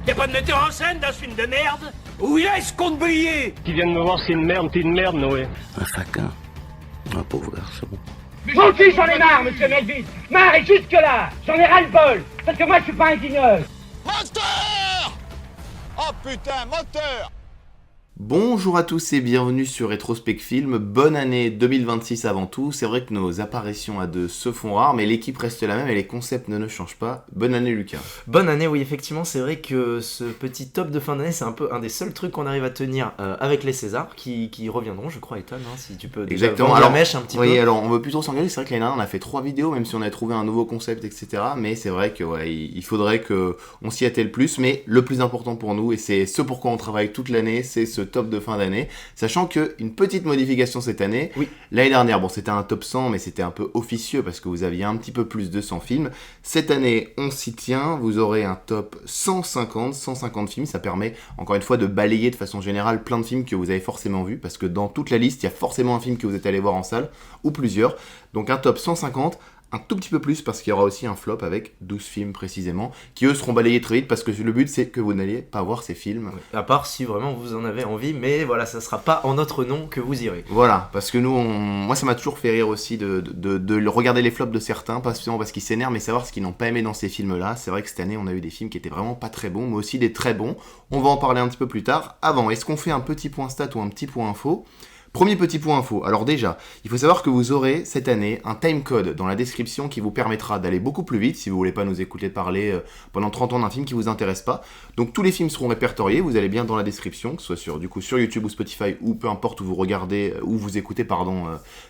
Y'a pas de metteur en scène dans ce film de merde? Où est-ce qu'on te briller? Qui viennent me voir, c'est une merde, t'es une merde, Noé. Un faquin. Un pauvre garçon. Moi aussi j'en ai marre, monsieur Melville. Marre et jusque là. J'en ai ras-le-bol. Parce que moi je suis pas un guignol. Moteur! Oh putain, moteur! Bonjour à tous et bienvenue sur Rétrospect Film. Bonne année 2026 avant tout. C'est vrai que nos apparitions à deux se font rares, mais l'équipe reste la même et les concepts ne changent pas. Bonne année Lucas. Bonne année, oui, effectivement, c'est vrai que ce petit top de fin d'année, c'est un peu un des seuls trucs qu'on arrive à tenir avec les Césars, qui reviendront, je crois, Ethan, si tu peux déjà Exactement. vendre Alors, la mèche un petit peu. Oui, alors on veut plus trop s'engueuler, c'est vrai que l'année dernière on a fait 3 vidéos, même si on a trouvé un nouveau concept, etc. Mais c'est vrai que il faudrait qu'on s'y attelle plus, mais le plus important pour nous, et c'est ce pourquoi on travaille toute l'année, c'est ce top de fin d'année. Sachant qu'une petite modification cette année, oui. L'année dernière, bon c'était un top 100, mais c'était un peu officieux parce que vous aviez un petit peu plus de 100 films. Cette année, on s'y tient, vous aurez un top 150 films, ça permet encore une fois de balayer de façon générale plein de films que vous avez forcément vus, parce que dans toute la liste, il y a forcément un film que vous êtes allé voir en salle, ou plusieurs. Donc un top 150, un tout petit peu plus parce qu'il y aura aussi un flop avec 12 films précisément, qui eux seront balayés très vite parce que le but c'est que vous n'alliez pas voir ces films. Oui. À part si vraiment vous en avez envie, mais voilà, ça sera pas en notre nom que vous irez. Voilà, parce que nous, moi ça m'a toujours fait rire aussi de regarder les flops de certains, pas seulement parce qu'ils s'énervent, mais savoir ce qu'ils n'ont pas aimé dans ces films-là. C'est vrai que cette année on a eu des films qui étaient vraiment pas très bons, mais aussi des très bons. On va en parler un petit peu plus tard. Avant, est-ce qu'on fait un petit point stat ou un petit point info ? Premier petit point info, alors déjà, il faut savoir que vous aurez cette année un timecode dans la description qui vous permettra d'aller beaucoup plus vite si vous voulez pas nous écouter parler pendant 30 ans d'un film qui vous intéresse pas. Donc tous les films seront répertoriés, vous allez bien dans la description, que ce soit sur YouTube ou Spotify ou peu importe où vous regardez, où vous écoutez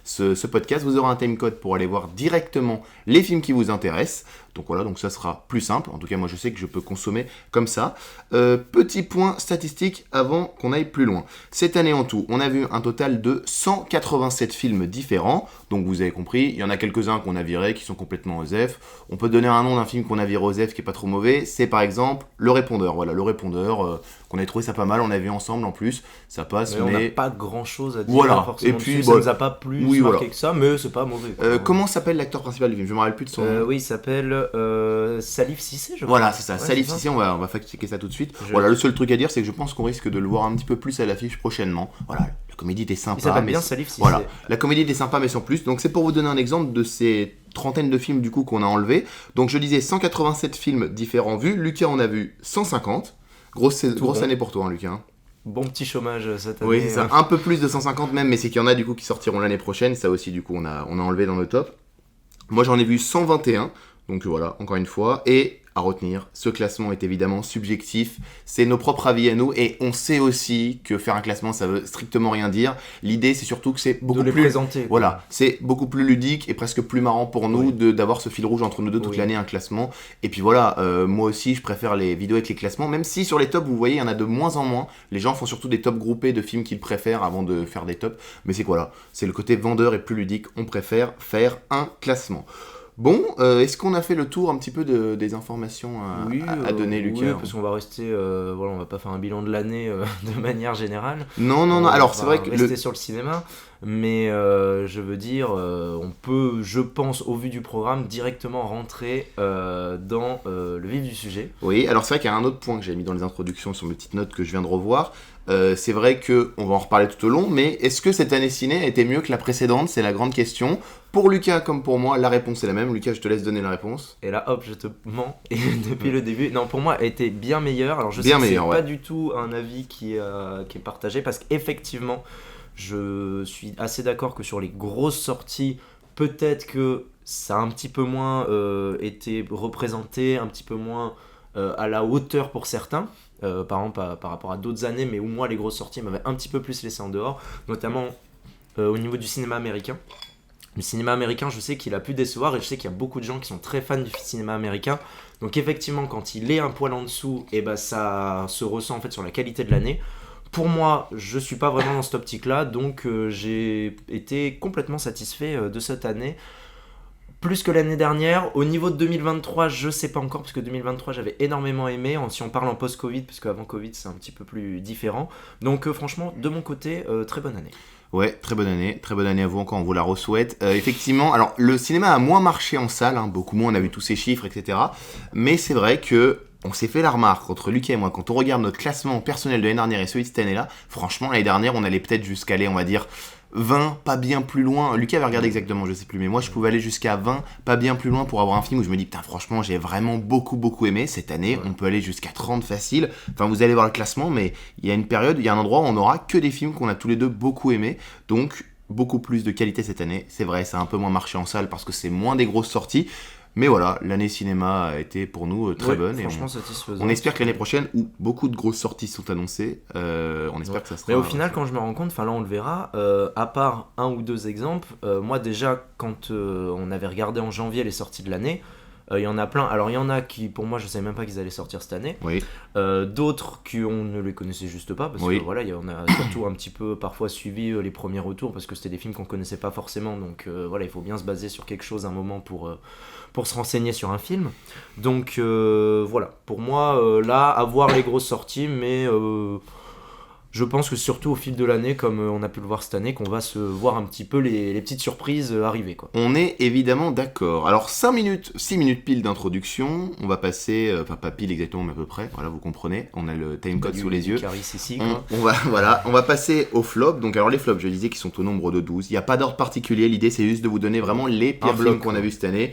ce podcast, vous aurez un timecode pour aller voir directement les films qui vous intéressent. Donc voilà, donc ça sera plus simple. En tout cas, moi je sais que je peux consommer comme ça. Petit point statistique avant qu'on aille plus loin. Cette année en tout, on a vu un total de 187 films différents. Donc vous avez compris, il y en a quelques-uns qu'on a virés, qui sont complètement OSEF. On peut donner un nom d'un film qu'on a viré OSEF qui est pas trop mauvais. C'est par exemple Le Répondeur. Voilà, Le Répondeur, qu'on a trouvé ça pas mal, on a vu ensemble en plus. Ça passe, mais... on n'a pas grand-chose à dire. Voilà, forcément et puis... dessus. Ça nous a pas plus marqué voilà. que ça, mais c'est pas mauvais. Comment s'appelle l'acteur principal du film ? Je me rappelle plus de son nom. Oui, il s'appelle Salif Cissé, je crois. Voilà, c'est ça, ouais, Salif c'est Cissé, on va fact-checker ça tout de suite. Voilà, le seul truc à dire, c'est que je pense qu'on risque de le voir un petit peu plus à l'affiche prochainement. Voilà, la comédie était sympa. Il s'appelle bien Salif Cissé. Voilà, la comédie était sympa, mais sans plus. Donc c'est pour vous donner un exemple de ces trentaines de films du coup qu'on a enlevés. Donc je disais 187 films différents vus. Lucas en a vu 150. Grosse année pour toi, hein, Lucas. Hein. Bon petit chômage cette année. Oui, c'est ça. Un peu plus de 150 même, mais c'est qu'il y en a du coup qui sortiront l'année prochaine. Ça aussi, du coup, on a enlevé dans le top. Moi, j'en ai vu 121. Donc voilà, encore une fois. Et à retenir, ce classement est évidemment subjectif. C'est nos propres avis à nous. Et on sait aussi que faire un classement, ça veut strictement rien dire. L'idée, c'est surtout que c'est beaucoup de les plus... présenter. Voilà, c'est beaucoup plus ludique et presque plus marrant pour nous d'avoir ce fil rouge entre nous deux toute l'année, un classement. Et puis voilà, moi aussi, je préfère les vidéos avec les classements. Même si sur les tops, vous voyez, il y en a de moins en moins. Les gens font surtout des tops groupés de films qu'ils préfèrent avant de faire des tops. Mais c'est quoi là ? C'est le côté vendeur et plus ludique. On préfère faire un classement. Bon, est-ce qu'on a fait le tour un petit peu des informations à donner, Lucas ? Oui, parce qu'on va rester, on va pas faire un bilan de l'année de manière générale. Non. Alors c'est vrai que rester sur le cinéma, mais je veux dire, on peut, je pense, au vu du programme, directement rentrer dans le vif du sujet. Oui, alors c'est vrai qu'il y a un autre point que j'ai mis dans les introductions sur mes petites notes que je viens de revoir. C'est vrai qu'on va en reparler tout au long, mais est-ce que cette année ciné a été mieux que la précédente ? C'est la grande question. Pour Lucas comme pour moi, la réponse est la même. Lucas, je te laisse donner la réponse. Et là, hop, je te mens. Et depuis le début, non, pour moi, elle était bien meilleure. Alors je sais bien que meilleure, c'est ouais. pas du tout un avis qui est partagé, parce qu'effectivement, je suis assez d'accord que sur les grosses sorties, peut-être que ça a un petit peu moins été représenté, un petit peu moins à la hauteur pour certains. Par exemple par rapport à d'autres années, mais où moi les grosses sorties m'avaient un petit peu plus laissé en dehors, notamment au niveau du cinéma américain. Le cinéma américain, je sais qu'il a pu décevoir, et je sais qu'il y a beaucoup de gens qui sont très fans du cinéma américain. Donc effectivement, quand il est un poil en dessous, et ça se ressent en fait sur la qualité de l'année. Pour moi, je suis pas vraiment dans cette optique-là, donc j'ai été complètement satisfait de cette année. Plus que l'année dernière. Au niveau de 2023, je sais pas encore, parce que 2023 j'avais énormément aimé, si on parle en post-Covid, parce qu'avant Covid c'est un petit peu plus différent. Donc franchement, de mon côté, très bonne année. Ouais, très bonne année à vous encore, on vous la re-souhaite. Effectivement, alors le cinéma a moins marché en salle, beaucoup moins, on a vu tous ces chiffres, etc. Mais c'est vrai que on s'est fait la remarque entre Lucas et moi, quand on regarde notre classement personnel de l'année dernière et celui de cette année-là, franchement, l'année dernière, on allait peut-être jusqu'à aller, on va dire, 20, pas bien plus loin. Lucas avait regardé exactement, je sais plus, mais moi je pouvais aller jusqu'à 20, pas bien plus loin pour avoir un film où je me dis, putain, franchement, j'ai vraiment beaucoup aimé. Cette année, on peut aller jusqu'à 30 facile. Enfin, vous allez voir le classement, mais il y a une période, il y a un endroit où on n'aura que des films qu'on a tous les deux beaucoup aimés. Donc, beaucoup plus de qualité cette année. C'est vrai, ça a un peu moins marché en salle parce que c'est moins des grosses sorties. Mais voilà, l'année cinéma a été pour nous très bonne. Franchement, et satisfaisant. on espère que l'année prochaine, où beaucoup de grosses sorties sont annoncées, on espère que ça sera... Mais au final, quand je me rends compte, là on le verra, à part un ou deux exemples, moi déjà, quand on avait regardé en janvier les sorties de l'année, il y en a plein. Alors il y en a qui, pour moi, je savais même pas qu'ils allaient sortir cette année. Oui. D'autres qu'on ne les connaissait juste pas, parce que voilà, on a surtout un petit peu parfois suivi les premiers retours, parce que c'était des films qu'on connaissait pas forcément. Donc voilà, il faut bien se baser sur quelque chose un moment pour se renseigner sur un film. Donc voilà, pour moi, là, à voir les grosses sorties, mais... je pense que surtout au fil de l'année, comme on a pu le voir cette année, qu'on va se voir un petit peu les petites surprises arriver, quoi. On est évidemment d'accord. Alors 6 minutes pile d'introduction, on va passer, enfin pas pile exactement mais à peu près, voilà vous comprenez, on a le timecode sous les yeux. Ici, On va passer aux flops. Donc alors les flops, je disais qu'ils sont au nombre de 12, il n'y a pas d'ordre particulier, l'idée c'est juste de vous donner vraiment les pires films qu'on a vus cette année.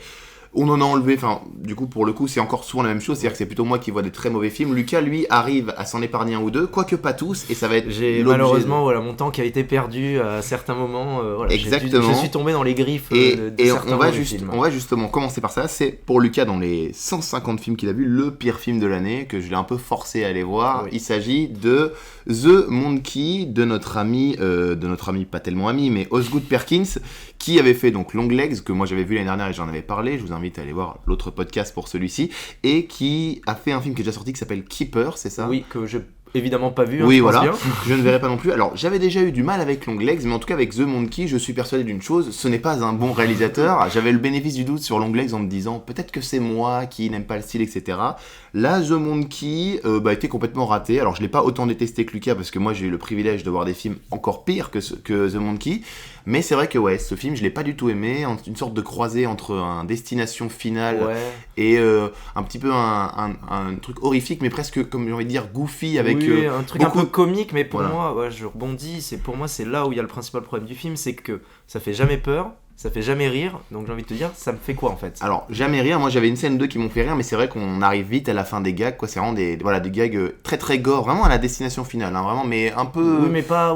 On en a enlevé, enfin, du coup, pour le coup, c'est encore souvent la même chose, c'est-à-dire que c'est plutôt moi qui vois des très mauvais films. Lucas, lui, arrive à s'en épargner un ou deux, quoique pas tous, et ça va être malheureusement, voilà, mon temps qui a été perdu à certains moments, voilà, exactement. Je suis tombé dans les griffes et certains mauvais films. On va justement commencer par ça, c'est pour Lucas, dans les 150 films qu'il a vus, le pire film de l'année, que je l'ai un peu forcé à aller voir. Oui. Il s'agit de The Monkey, de notre ami, pas tellement ami, mais Osgood Perkins, qui avait fait donc Long Legs, que moi j'avais vu l'année dernière et j'en avais parlé, je vous invite à aller voir l'autre podcast pour celui-ci, et qui a fait un film qui est déjà sorti qui s'appelle Keeper, c'est ça ? Oui, que j'ai évidemment pas vu. Oui, voilà, je ne verrai pas non plus. Alors, j'avais déjà eu du mal avec Long Legs, mais en tout cas avec The Monkey, je suis persuadé d'une chose, ce n'est pas un bon réalisateur. J'avais le bénéfice du doute sur Long Legs en me disant, peut-être que c'est moi qui n'aime pas le style, etc. Là, The Monkey était complètement raté. Alors, je l'ai pas autant détesté que Lucas, parce que moi, j'ai eu le privilège de voir des films encore pires que The Monkey. Mais c'est vrai que ouais, ce film, je l'ai pas du tout aimé. Une sorte de croisée entre un Destination Finale et un petit peu un truc horrifique, mais presque, comme j'ai envie de dire, goofy, avec un truc un peu comique. Mais pour moi, je rebondis, pour moi, c'est là où il y a le principal problème du film, c'est que ça fait jamais peur, ça fait jamais rire, donc j'ai envie de te dire, ça me fait quoi en fait ? Alors, jamais rire, moi j'avais une scène 2 qui m'ont fait rire, mais c'est vrai qu'on arrive vite à la fin des gags, quoi. C'est vraiment des gags très très gore, vraiment à la Destination Finale, hein, vraiment, mais un peu. Oui, mais pas.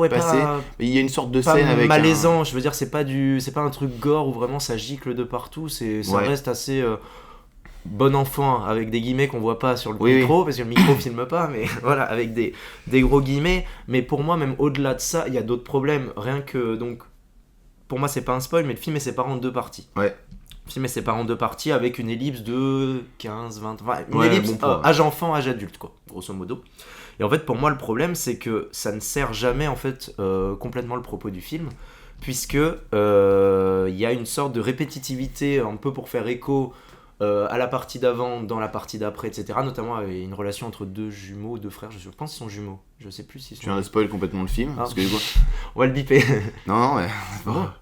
Il y a une sorte de pas scène avec. Malaisant, je veux dire, c'est pas un truc gore où vraiment ça gicle de partout, ça reste assez. Bon enfant, avec des guillemets qu'on voit pas sur le micro, parce que le micro filme pas, mais voilà, avec des gros guillemets. Mais pour moi, même au-delà de ça, il y a d'autres problèmes. Rien que, donc, pour moi, c'est pas un spoil, mais le film est séparé en deux parties. Ouais. Le film est séparé en deux parties avec une ellipse de 15, 20, une ellipse âge enfant, âge adulte, quoi, grosso modo. Et en fait, pour moi, le problème, c'est que ça ne sert jamais, en fait, complètement le propos du film, puisque y a une sorte de répétitivité, un peu pour faire écho à la partie d'avant, dans la partie d'après, etc. Notamment avec une relation entre deux jumeaux, deux frères, je pense qu'ils sont jumeaux. Je sais plus si Tu viens de spoil complètement le film. Parce que, on va le biper. Non, mais...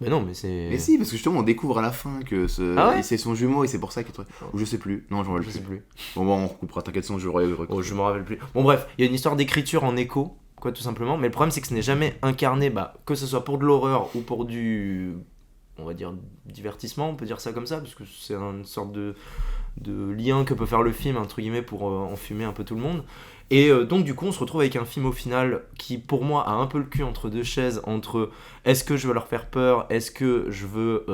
mais non, mais c'est... Mais si, parce que justement, on découvre à la fin que c'est son jumeau et c'est pour ça qu'il est... Ou je sais plus. Non, je sais plus. Bon, on recoupera, t'inquiète, je me rappelle plus. Bon, bref, il y a une histoire d'écriture en écho, quoi, tout simplement. Mais le problème, c'est que ce n'est jamais incarné, que ce soit pour de l'horreur ou pour du... on va dire divertissement, on peut dire ça comme ça, parce que c'est une sorte de lien que peut faire le film, entre guillemets, pour enfumer un peu tout le monde. Et donc du coup on se retrouve avec un film au final qui pour moi a un peu le cul entre deux chaises, entre est-ce que je veux leur faire peur, est-ce que je veux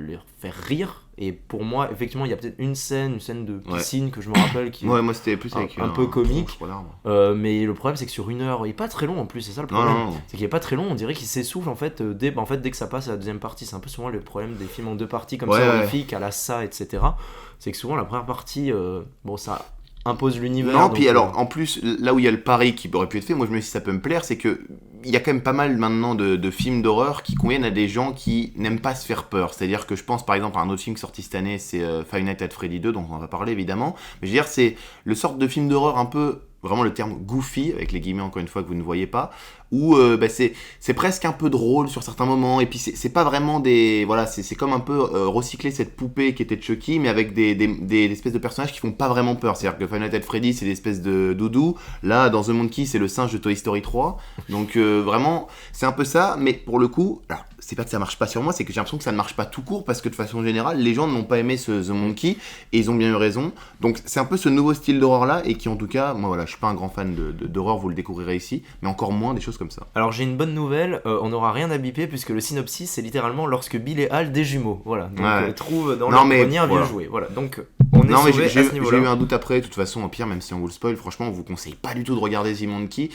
les faire rire. Et pour moi effectivement il y a peut-être une scène de piscine que je me rappelle qui moi c'était plus avec un peu comique, mais le problème c'est que sur 1 heure, il est pas très long en plus, c'est ça le problème. Non. C'est qu'il est pas très long, on dirait qu'il s'essouffle en fait, dès que ça passe à la deuxième partie. C'est un peu souvent le problème des films en deux parties comme ça, horrifiques, à la ça, etc. C'est que souvent la première partie, ça impose l'univers. Non, puis alors en plus là où il y a le pari qui aurait pu être fait, moi je me dis si ça peut me plaire, c'est que il y a quand même pas mal maintenant de films d'horreur qui conviennent à des gens qui n'aiment pas se faire peur. C'est-à-dire que je pense par exemple à un autre film sorti cette année, c'est Five Nights at Freddy 2, dont on va parler évidemment, mais je veux dire c'est le sorte de film d'horreur un peu vraiment le terme goofy, avec les guillemets encore une fois que vous ne voyez pas, où c'est presque un peu drôle sur certains moments, et puis c'est pas vraiment des... Voilà, c'est comme un peu recycler cette poupée qui était de Chucky, mais avec des espèces de personnages qui font pas vraiment peur. C'est-à-dire que Five Nights at Freddy, c'est des espèces de doudous. Là, dans The Monkey, c'est le singe de Toy Story 3. Donc vraiment, c'est un peu ça, mais pour le coup... Alors, c'est pas que ça marche pas sur moi, c'est que j'ai l'impression que ça ne marche pas tout court, parce que de façon générale, les gens n'ont pas aimé The Monkey, et ils ont bien eu raison. Donc c'est un peu ce nouveau style d'horreur-là, et qui en tout cas, moi voilà, je suis pas un grand fan d'horreur, vous le découvrirez ici, mais encore moins des choses comme ça. Alors j'ai une bonne nouvelle, on n'aura rien à biper puisque le synopsis c'est littéralement lorsque Bill et Hal des jumeaux, voilà. Donc trouve dans leur grenier un vieux jouet, voilà. Donc on est sauvé à ce niveau-là. J'ai eu un doute après, de toute façon, au pire, même si on vous le spoil, franchement, on vous conseille pas du tout de regarder The Monkey,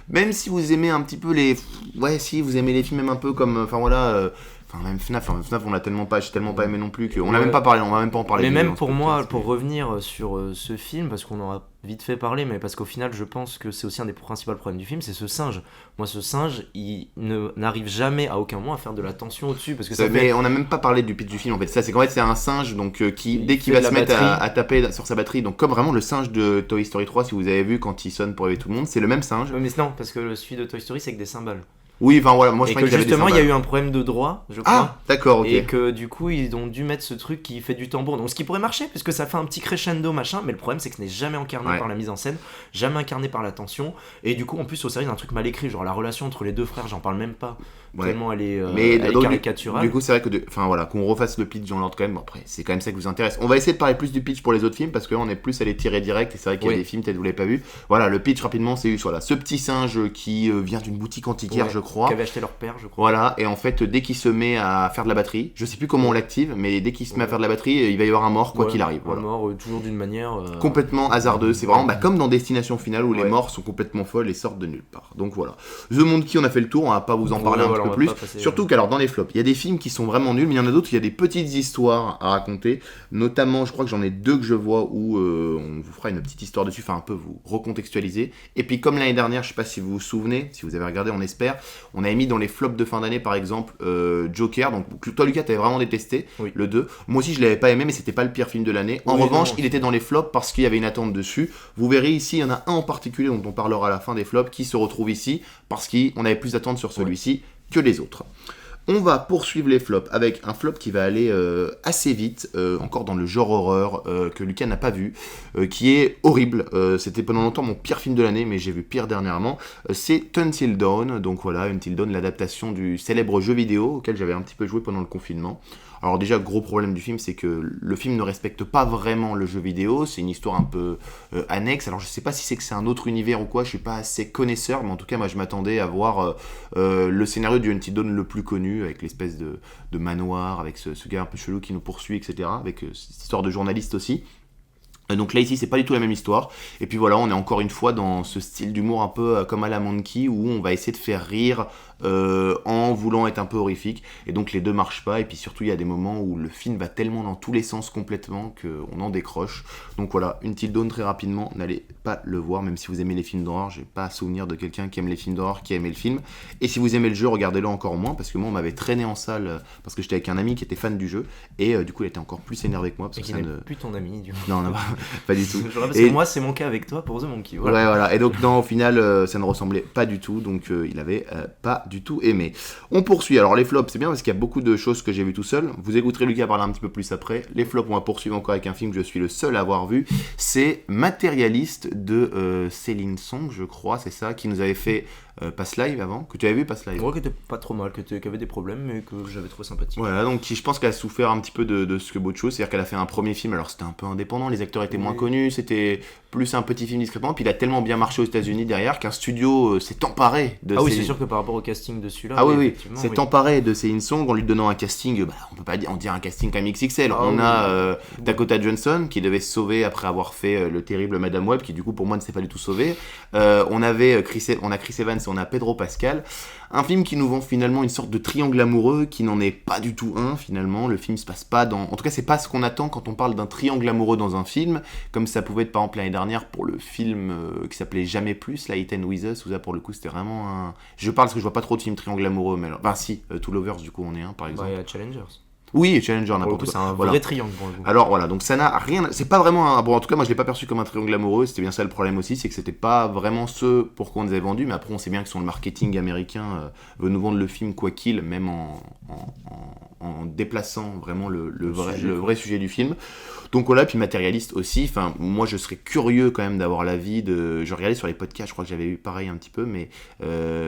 même si vous aimez un petit peu les... Ouais, si vous aimez les films même un peu comme... Enfin voilà... Enfin, même FNAF, on l'a tellement pas aimé non plus qu'on n'a même pas parlé, on va même pas en parler. Mais même pour moi, pour revenir sur ce film, parce qu'on aura vite fait parler, mais parce qu'au final, je pense que c'est aussi un des principaux problèmes du film, c'est ce singe. Moi, ce singe, il n'arrive jamais à aucun moment à faire de la tension au-dessus, parce que ça mais on n'a même pas parlé du pitch du film en fait. Ça, c'est qu'en fait, c'est un singe donc qui dès qu'il va se mettre à taper sur sa batterie, donc comme vraiment le singe de Toy Story 3, si vous avez vu quand il sonne pour réveiller tout le monde, c'est le même singe. Mais non, parce que celui de Toy Story, c'est avec des cymbales. Oui, enfin voilà, moi je crois que justement il y a eu un problème de droit, je crois. Ah, d'accord, ok. Et que du coup ils ont dû mettre ce truc qui fait du tambour. Donc ce qui pourrait marcher, puisque ça fait un petit crescendo machin, mais le problème c'est que ce n'est jamais incarné par la mise en scène, jamais incarné par la tension. Et du coup en plus au service d'un truc mal écrit, genre la relation entre les deux frères, j'en parle même pas. Tellement elle est caricaturale. Du coup c'est vrai que enfin voilà, qu'on refasse le pitch dans l'ordre quand même. Bon, après c'est quand même ça qui vous intéresse. On va essayer de parler plus du pitch pour les autres films parce que là on est plus à les tirer direct et c'est vrai qu'il y a des films peut-être vous l'avez pas vu. Voilà, le pitch rapidement c'est voilà, ce petit singe qui vient d'une boutique antiquaire je crois. Qui avait acheté leur père je crois. Voilà, et en fait dès qu'il se met à faire de la batterie, je sais plus comment on l'active, mais dès qu'il se met à faire de la batterie, il va y avoir un mort quoi qu'il arrive. Voilà. Un mort toujours d'une manière complètement hasardeuse. C'est vraiment comme dans Destination Finale où les morts sont complètement folles et sortent de nulle part. Donc voilà. The Monkey on a fait le tour, on va pas vous en parler un petit peu plus. Surtout qu'alors dans les flops, il y a des films qui sont vraiment nuls, mais il y en a d'autres, il y a des petites histoires à raconter. Notamment, je crois que j'en ai deux que je vois où on vous fera une petite histoire dessus, enfin un peu vous recontextualiser. Et puis comme l'année dernière, je sais pas si vous vous souvenez, si vous avez regardé, on espère, on avait mis dans les flops de fin d'année par exemple Joker. Donc toi Lucas, t'avais vraiment détesté le 2. Moi aussi je l'avais pas aimé, mais c'était pas le pire film de l'année. En revanche, il était dans les flops parce qu'il y avait une attente dessus. Vous verrez ici, il y en a un en particulier dont on parlera à la fin des flops qui se retrouve ici parce qu'on avait plus d'attente sur celui-ci que les autres. On va poursuivre les flops avec un flop qui va aller assez vite, encore dans le genre horreur, que Lucas n'a pas vu, qui est horrible. C'était pendant longtemps mon pire film de l'année, mais j'ai vu pire dernièrement. C'est Until Dawn, donc voilà, Until Dawn, l'adaptation du célèbre jeu vidéo auquel j'avais un petit peu joué pendant le confinement. Alors déjà, gros problème du film, c'est que le film ne respecte pas vraiment le jeu vidéo, c'est une histoire un peu annexe. Alors je sais pas si c'est que c'est un autre univers ou quoi, je suis pas assez connaisseur, mais en tout cas moi je m'attendais à voir le scénario du Until Dawn le plus connu, avec l'espèce de manoir, avec ce gars un peu chelou qui nous poursuit, etc., avec cette histoire de journaliste aussi. Donc là ici c'est pas du tout la même histoire, et puis voilà, on est encore une fois dans ce style d'humour un peu comme à la Monkey où on va essayer de faire rire en voulant être un peu horrifique, et donc les deux marchent pas, et puis surtout il y a des moments où le film va tellement dans tous les sens complètement qu'on en décroche. Donc voilà, Until Dawn très rapidement, n'allez pas le voir, même si vous aimez les films d'horreur, j'ai pas souvenir de quelqu'un qui aime les films d'horreur qui a aimé le film, et si vous aimez le jeu, regardez-le encore moins, parce que moi on m'avait traîné en salle parce que j'étais avec un ami qui était fan du jeu, et du coup il était encore plus énervé que moi, parce et que qui n'est plus ton ami du coup. Non, pas du tout. Parce que moi c'est mon cas avec toi pour The Monkey. Voilà. Ouais, voilà. Et donc non, au final ça ne ressemblait pas du tout, donc il avait pas du tout aimé. On poursuit. Alors les flops c'est bien parce qu'il y a beaucoup de choses que j'ai vues tout seul. Vous écouterez Lucas parler un petit peu plus après. Les flops on va poursuivre encore avec un film que je suis le seul à avoir vu. C'est Matérialiste de Céline Song, je crois, c'est ça, qui nous avait fait Past Live avant, que tu avais vu Past Live. Ouais, qui était pas trop mal, qui avait des problèmes mais que j'avais trouvé sympathique. Voilà, donc je pense qu'elle a souffert un petit peu de ce que beaucoup de choses, c'est-à-dire qu'elle a fait un premier film, alors c'était un peu indépendant, les acteurs étaient moins connus, c'était plus un petit film discrètement, puis il a tellement bien marché aux États-Unis derrière qu'un studio s'est emparé de oui, c'est sûr que par rapport au casting de celui-là. Ah oui, s'est emparé de Céline Song en lui donnant un casting, on peut pas dire, on dirait un casting comme XXL. On a Dakota Johnson qui devait se sauver après avoir fait le terrible Madame Web, qui du coup pour moi ne s'est pas du tout sauvé. On a Chris Evans et on a Pedro Pascal. Un film qui nous vend finalement une sorte de triangle amoureux qui n'en est pas du tout un finalement. Le film se passe pas dans... En tout cas, c'est pas ce qu'on attend quand on parle d'un triangle amoureux dans un film, comme ça pouvait être par exemple l'année dernière pour le film qui s'appelait Jamais Plus, la Eat and With Us, où ça pour le coup c'était vraiment un... Je parle parce que je vois pas trop de films triangle amoureux, mais alors... Enfin si, Two Lovers du coup on est un par exemple. Bah, il y a Challengers. Oui, Challenger, Pour le n'importe coup, quoi. c'est un Voilà. vrai triangle pour le coup. Alors voilà, donc ça n'a rien. C'est pas vraiment un. Bon, en tout cas, moi je l'ai pas perçu comme un triangle amoureux, c'était bien ça le problème aussi, c'est que c'était pas vraiment ce pour quoi on nous avait vendu, mais après on sait bien que sur le marketing américain veut nous vendre le film quoi qu'il, même en déplaçant vraiment le vrai sujet du film. Donc voilà, puis matérialiste aussi. Enfin, moi je serais curieux quand même d'avoir l'avis de. Je regardais sur les podcasts, je crois que j'avais eu pareil un petit peu, mais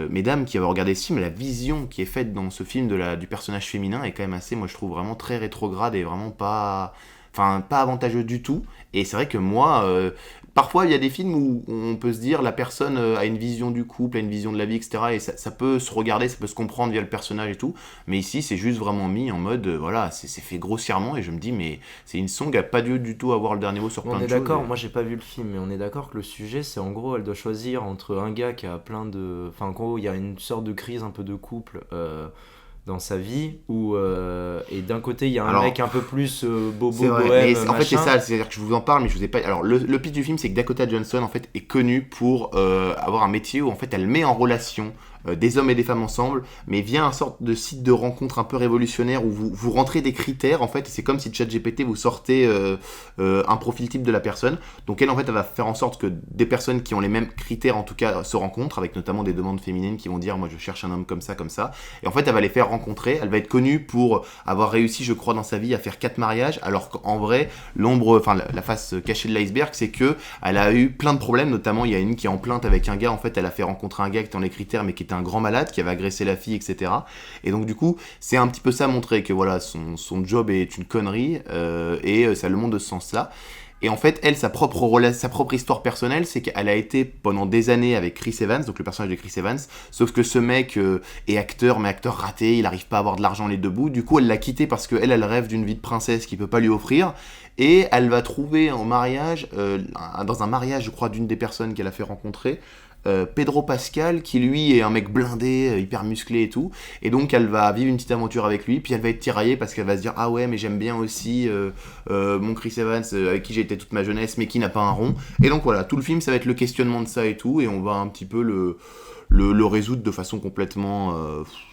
mesdames qui avaient regardé ce film, la vision qui est faite dans ce film du personnage féminin est quand même assez, moi je trouve vraiment très rétrograde et vraiment pas avantageux du tout. Et c'est vrai que moi, parfois il y a des films où on peut se dire la personne a une vision du couple, a une vision de la vie, etc. Et ça peut se regarder, ça peut se comprendre via le personnage et tout. Mais ici, c'est juste vraiment mis en mode, voilà, c'est fait grossièrement. Et je me dis, mais c'est une song qui a pas dû du tout avoir le dernier mot sur plein de choses. On est d'accord, moi j'ai pas vu le film, mais on est d'accord que le sujet, c'est en gros, elle doit choisir entre un gars qui a plein de. Enfin, en gros, il y a une sorte de crise un peu de couple. Dans sa vie et d'un côté il y a un mec un peu plus bobo bohème, en fait c'est ça, c'est-à-dire que je vous en parle mais je vous ai pas. Alors le pitch du film c'est que Dakota Johnson en fait est connue pour avoir un métier où en fait elle met en relation des hommes et des femmes ensemble, mais via un sorte de site de rencontre un peu révolutionnaire où vous rentrez des critères en fait, et c'est comme si ChatGPT vous sortait un profil type de la personne. Donc elle en fait elle va faire en sorte que des personnes qui ont les mêmes critères en tout cas se rencontrent, avec notamment des demandes féminines qui vont dire moi je cherche un homme comme ça, et en fait elle va les faire rencontrer. Elle va être connue pour avoir réussi je crois dans sa vie à faire 4 mariages, alors qu'en vrai la face cachée de l'iceberg c'est que elle a eu plein de problèmes, notamment il y a une qui est en plainte avec un gars, en fait elle a fait rencontrer un gars qui était dans les critères mais qui était un grand malade, qui avait agressé la fille, etc. Et donc du coup c'est un petit peu ça, montrer que voilà son job est une connerie et ça le montre de ce sens là. Et en fait, elle, sa propre histoire personnelle, c'est qu'elle a été pendant des années avec Chris Evans, donc le personnage de Chris Evans, sauf que ce mec est acteur, mais acteur raté, il n'arrive pas à avoir de l'argent les deux bouts. Du coup, elle l'a quitté parce qu'elle, elle rêve d'une vie de princesse qu'il peut pas lui offrir. Et elle va trouver en mariage, dans un mariage, je crois, d'une des personnes qu'elle a fait rencontrer, Pedro Pascal, qui lui est un mec blindé, hyper musclé et tout, et donc elle va vivre une petite aventure avec lui, puis elle va être tiraillée parce qu'elle va se dire ah ouais mais j'aime bien aussi mon Chris Evans avec qui j'ai été toute ma jeunesse mais qui n'a pas un rond. Et donc voilà, tout le film ça va être le questionnement de ça et tout, et on va un petit peu le résoudre de façon complètement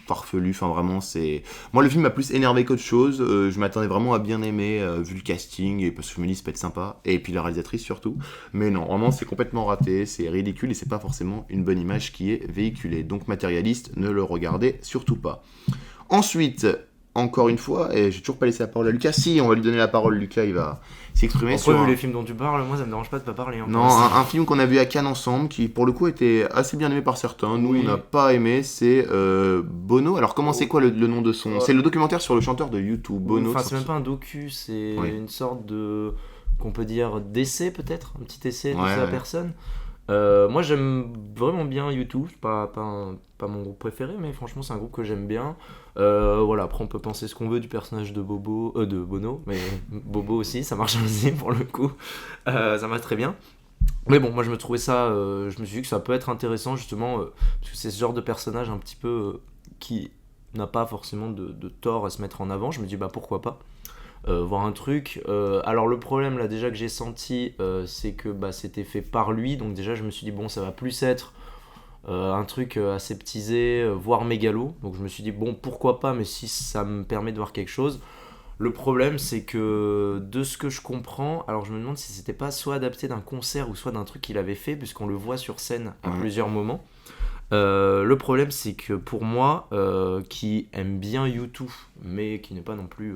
farfelue. Enfin vraiment c'est... Moi le film m'a plus énervé qu'autre chose, je m'attendais vraiment à bien aimer vu le casting, et parce que je me dis ça peut être sympa, et puis la réalisatrice surtout, mais non, vraiment c'est complètement raté, c'est ridicule et c'est pas forcément une bonne image qui est véhiculée. Donc matérialiste, ne le regardez surtout pas. Ensuite, encore une fois, et j'ai toujours pas laissé la parole à Lucas. Si, on va lui donner la parole, Lucas, il va s'exprimer sur... sur les films dont tu parles, moi ça me dérange pas de pas parler. Non, un film qu'on a vu à Cannes ensemble, qui pour le coup était assez bien aimé par certains. Nous, on n'a pas aimé, c'est Bono. Alors comment c'est quoi le nom de son... C'est le documentaire sur le chanteur de U2, Bono. Enfin, c'est même pas un docu, c'est une sorte de... qu'on peut dire d'essai peut-être, un petit essai de sa personne. Moi j'aime vraiment bien U2, c'est pas mon groupe préféré, mais franchement c'est un groupe que j'aime bien. Voilà, après on peut penser ce qu'on veut du personnage de Bono, mais Bobo aussi, ça marche aussi pour le coup, ça marche très bien. Mais bon, moi je me trouvais ça, je me suis dit que ça peut être intéressant justement, parce que c'est ce genre de personnage un petit peu qui n'a pas forcément de tort à se mettre en avant. Je me dis bah pourquoi pas voir un truc. Alors le problème là déjà que j'ai senti, c'est que c'était fait par lui, donc déjà je me suis dit bon ça va plus être un truc aseptisé, voire mégalo, donc je me suis dit bon pourquoi pas, mais si ça me permet de voir quelque chose. Le problème c'est que de ce que je comprends, alors je me demande si c'était pas soit adapté d'un concert ou soit d'un truc qu'il avait fait, puisqu'on le voit sur scène à plusieurs moments. Le problème c'est que pour moi qui aime bien U2 mais qui n'est pas non plus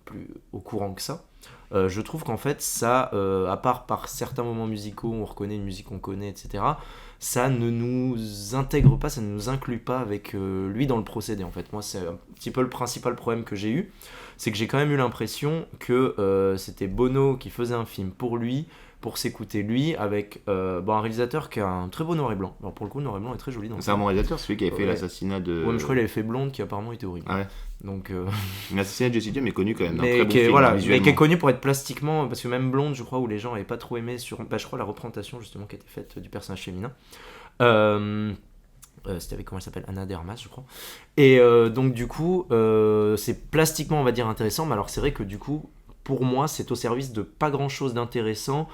plus au courant que ça, je trouve qu'en fait ça, à part par certains moments musicaux où on reconnaît une musique qu'on connaît, etc., ça ne nous intègre pas, ça ne nous inclut pas avec lui dans le procédé. En fait moi c'est un petit peu le principal problème que j'ai eu, c'est que j'ai quand même eu l'impression que c'était Bono qui faisait un film pour lui, pour s'écouter lui, avec un réalisateur qui a un très beau noir et blanc. Alors pour le coup, le noir et blanc est très joli. C'est un bon réalisateur, celui qui avait fait l'assassinat de... Ouais, mais je crois qu'il avait fait Blonde, qui apparemment était horrible. Ah ouais. Donc, l'assassinat de Jesse James est connu quand même, mais d'un très bon film, mais qui est connu pour être plastiquement, parce que même Blonde, je crois, où les gens n'avaient pas trop aimé sur, je crois, la représentation justement qui a été faite du personnage féminin. C'était avec, comment elle s'appelle, Anna de Armas, je crois. Et donc du coup, c'est plastiquement, on va dire, intéressant, mais alors c'est vrai que du coup, pour moi, c'est au service de pas grand-chose d'intéressant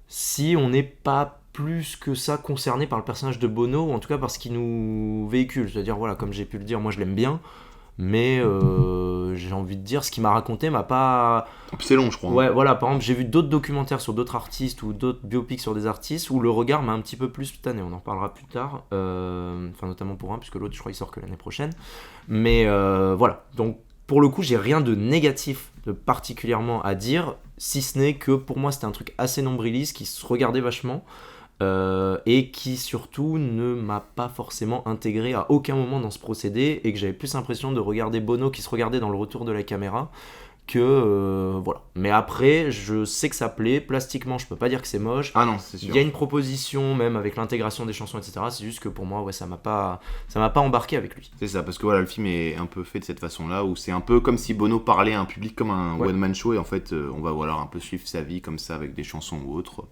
si on n'est pas plus que ça concerné par le personnage de Bono, ou en tout cas par ce qu'il nous véhicule. C'est-à-dire, voilà, comme j'ai pu le dire, moi je l'aime bien, mais j'ai envie de dire, ce qu'il m'a raconté m'a pas... Puis c'est long, je crois. Ouais, voilà, par exemple, j'ai vu d'autres documentaires sur d'autres artistes ou d'autres biopics sur des artistes où le regard m'a un petit peu plus tanné, on en parlera plus tard, enfin notamment pour un, puisque l'autre je crois il sort que l'année prochaine, mais voilà, donc pour le coup j'ai rien de négatif de particulièrement à dire, si ce n'est que pour moi c'était un truc assez nombriliste qui se regardait vachement, et qui surtout ne m'a pas forcément intégré à aucun moment dans ce procédé, et que j'avais plus l'impression de regarder Bono qui se regardait dans le retour de la caméra que voilà. Mais après je sais que ça plaît, plastiquement je peux pas dire que c'est moche, Ah non, c'est sûr. il y a une proposition même avec l'intégration des chansons etc, c'est juste que pour moi ouais, ça m'a pas embarqué avec lui. C'est ça, parce que voilà, le film est un peu fait de cette façon-là, où c'est un peu comme si Bono parlait à un public comme un one-man show, et en fait, on va voilà, un peu suivre sa vie comme ça, avec des chansons ou autres.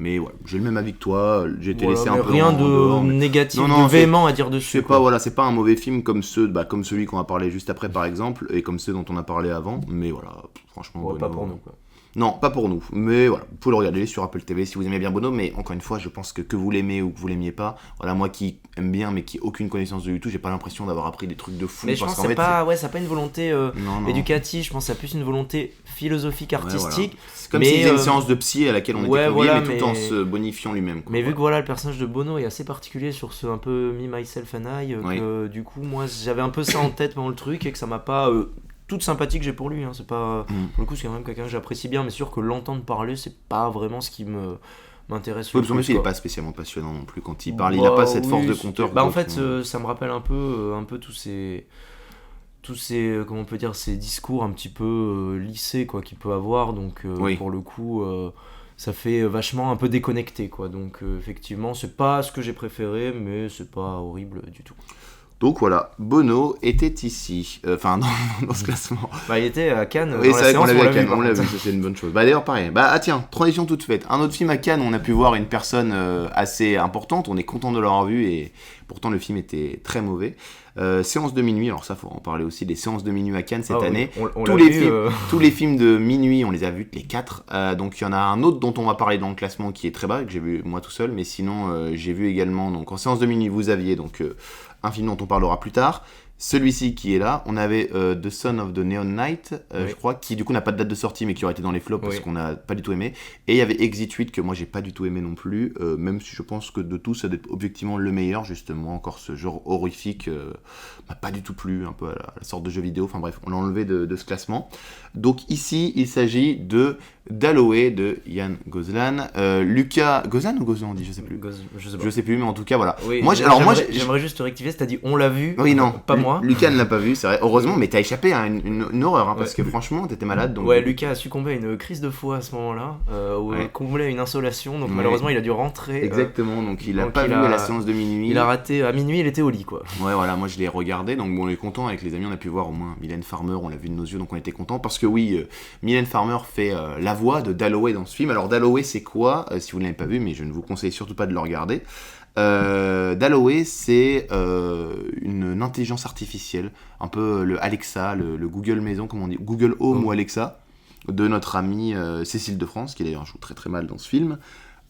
Mais ouais, j'ai le même avis que toi, j'ai été laissé un peu rien en dehors, de mais... négatif, Non, de véhément à dire dessus. C'est pas, voilà, c'est pas un mauvais film comme comme celui qu'on a parlé juste après, par exemple, et comme ceux dont on a parlé avant, mais voilà, franchement, Ouais, Bono, pas pour nous quoi. Non, pas pour nous, mais voilà, vous pouvez le regarder sur Apple TV si vous aimez bien Bono, mais encore une fois, je pense que vous l'aimez ou que vous l'aimiez pas, voilà, moi qui aime bien mais qui ai aucune connaissance de YouTube, j'ai pas l'impression d'avoir appris des trucs de fou. Mais je pense que c'est pas, ouais, ça n'a pas une volonté Non. éducative, je pense que ça a plus une volonté philosophique, artistique. Voilà. C'est comme mais, s'il faisait une séance de psy à laquelle on était conviés, voilà, mais tout en se bonifiant lui-même. Quoi, mais vu voilà. que voilà, le personnage de Bono est assez particulier sur ce un peu me, myself and I, que du coup, moi j'avais un peu ça en tête pendant le truc et que ça m'a pas. Toute sympathie que j'ai pour lui, hein, c'est pas. Pour le coup, c'est quand même quelqu'un que j'apprécie bien, mais c'est sûr que l'entendre parler, c'est pas vraiment ce qui m'intéresse Oui, le parce plus. qu'il est pas spécialement passionnant non plus quand il parle, il a pas cette force de conteur. Bah en fait, ça me rappelle un peu tous ces comment on peut dire, ces discours un petit peu lissés quoi qu'il peut avoir, donc pour le coup ça fait vachement un peu déconnecté quoi, donc effectivement c'est pas ce que j'ai préféré, mais c'est pas horrible du tout. Donc voilà, Bono était ici, enfin dans ce classement. Bah il était à Cannes. Oui, dans c'est la vrai qu'on séance, l'a vu à Cannes, par on l'a contre. vu, ça c'est une bonne chose. Bah d'ailleurs pareil, tiens, transition toute faite. Un autre film à Cannes, on a pu voir une personne assez importante, on est content de l'avoir vu et pourtant le film était très mauvais. Séance de minuit, alors ça faut en parler aussi, des séances de minuit à Cannes cette année. On tous, l'a les vu, films, tous les films de minuit, on les a vus les 4. Donc il y en a un autre dont on va parler dans le classement qui est très bas, que j'ai vu moi tout seul, mais sinon j'ai vu également, donc en séance de minuit vous aviez donc un film dont on parlera plus tard. Celui-ci qui est là, on avait The Son of the Neon Night, je crois, qui du coup n'a pas de date de sortie mais qui aurait été dans les flops parce qu'on n'a pas du tout aimé. Et il y avait Exit 8 que moi j'ai pas du tout aimé non plus, même si je pense que de tous ça doit être objectivement le meilleur, justement encore ce genre horrifique m'a pas du tout plu, un peu à la sorte de jeu vidéo, enfin bref, on l'a enlevé de ce classement. Donc ici il s'agit de Dalloway de Ian Goslan, Lucas Goslan ou Goslan on dit, je sais plus. Je sais plus, mais en tout cas voilà. Oui, Moi j'aimerais juste te rectifier, c'est-à-dire dit on l'a vu, oui non, pas moi. Lucas ne l'a pas vu, c'est vrai. Heureusement, mais t'as échappé à une horreur, hein, parce que franchement t'étais malade. Donc... Ouais, Lucas a succombé à une crise de foie à ce moment-là, comblé à une insolation, donc malheureusement il a dû rentrer. Exactement, donc il a donc pas vu à la séance de minuit. Il a raté, à minuit il était au lit quoi. Ouais voilà, moi je l'ai regardé, donc bon, on est content avec les amis, on a pu voir au moins Mylène Farmer, on l'a vu de nos yeux, donc on était content parce que oui, Mylène Farmer fait la voix de Dalloway dans ce film. Alors Dalloway c'est quoi, si vous ne l'avez pas vu, mais je ne vous conseille surtout pas de le regarder. Dalloway c'est une intelligence artificielle, un peu le Alexa, le Google Maison, comme on dit, Google Home ou Alexa, de notre amie Cécile de France, qui d'ailleurs joue très très mal dans ce film.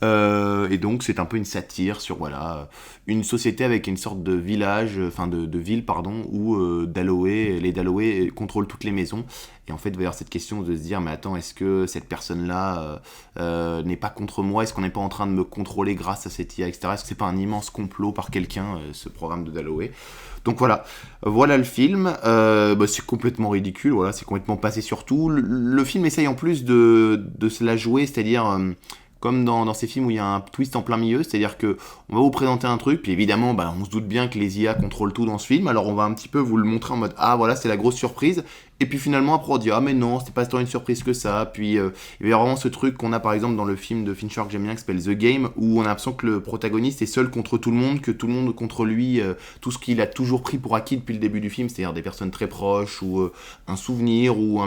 Et donc c'est un peu une satire sur voilà une société avec une sorte de village, enfin de ville pardon, où les Dalloway contrôlent toutes les maisons. Et en fait il va y avoir cette question de se dire mais attends, est-ce que cette personne-là n'est pas contre moi, est-ce qu'on n'est pas en train de me contrôler grâce à cette IA, etc. Est-ce que c'est pas un immense complot par quelqu'un, ce programme de Dalloway. Donc voilà le film, c'est complètement ridicule, voilà, c'est complètement passé sur tout. Le film essaye en plus de se la jouer, c'est-à-dire comme dans ces films où il y a un twist en plein milieu, c'est-à-dire que on va vous présenter un truc, puis évidemment on se doute bien que les IA contrôlent tout dans ce film, alors on va un petit peu vous le montrer en mode ah voilà c'est la grosse surprise, et puis finalement après on dit ah mais non c'était pas tant une surprise que ça, puis il va y avoir vraiment ce truc qu'on a par exemple dans le film de Fincher que j'aime bien qui s'appelle The Game, où on a l'impression que le protagoniste est seul contre tout le monde, que tout le monde contre lui, tout ce qu'il a toujours pris pour acquis depuis le début du film, c'est-à-dire des personnes très proches, ou un souvenir, ou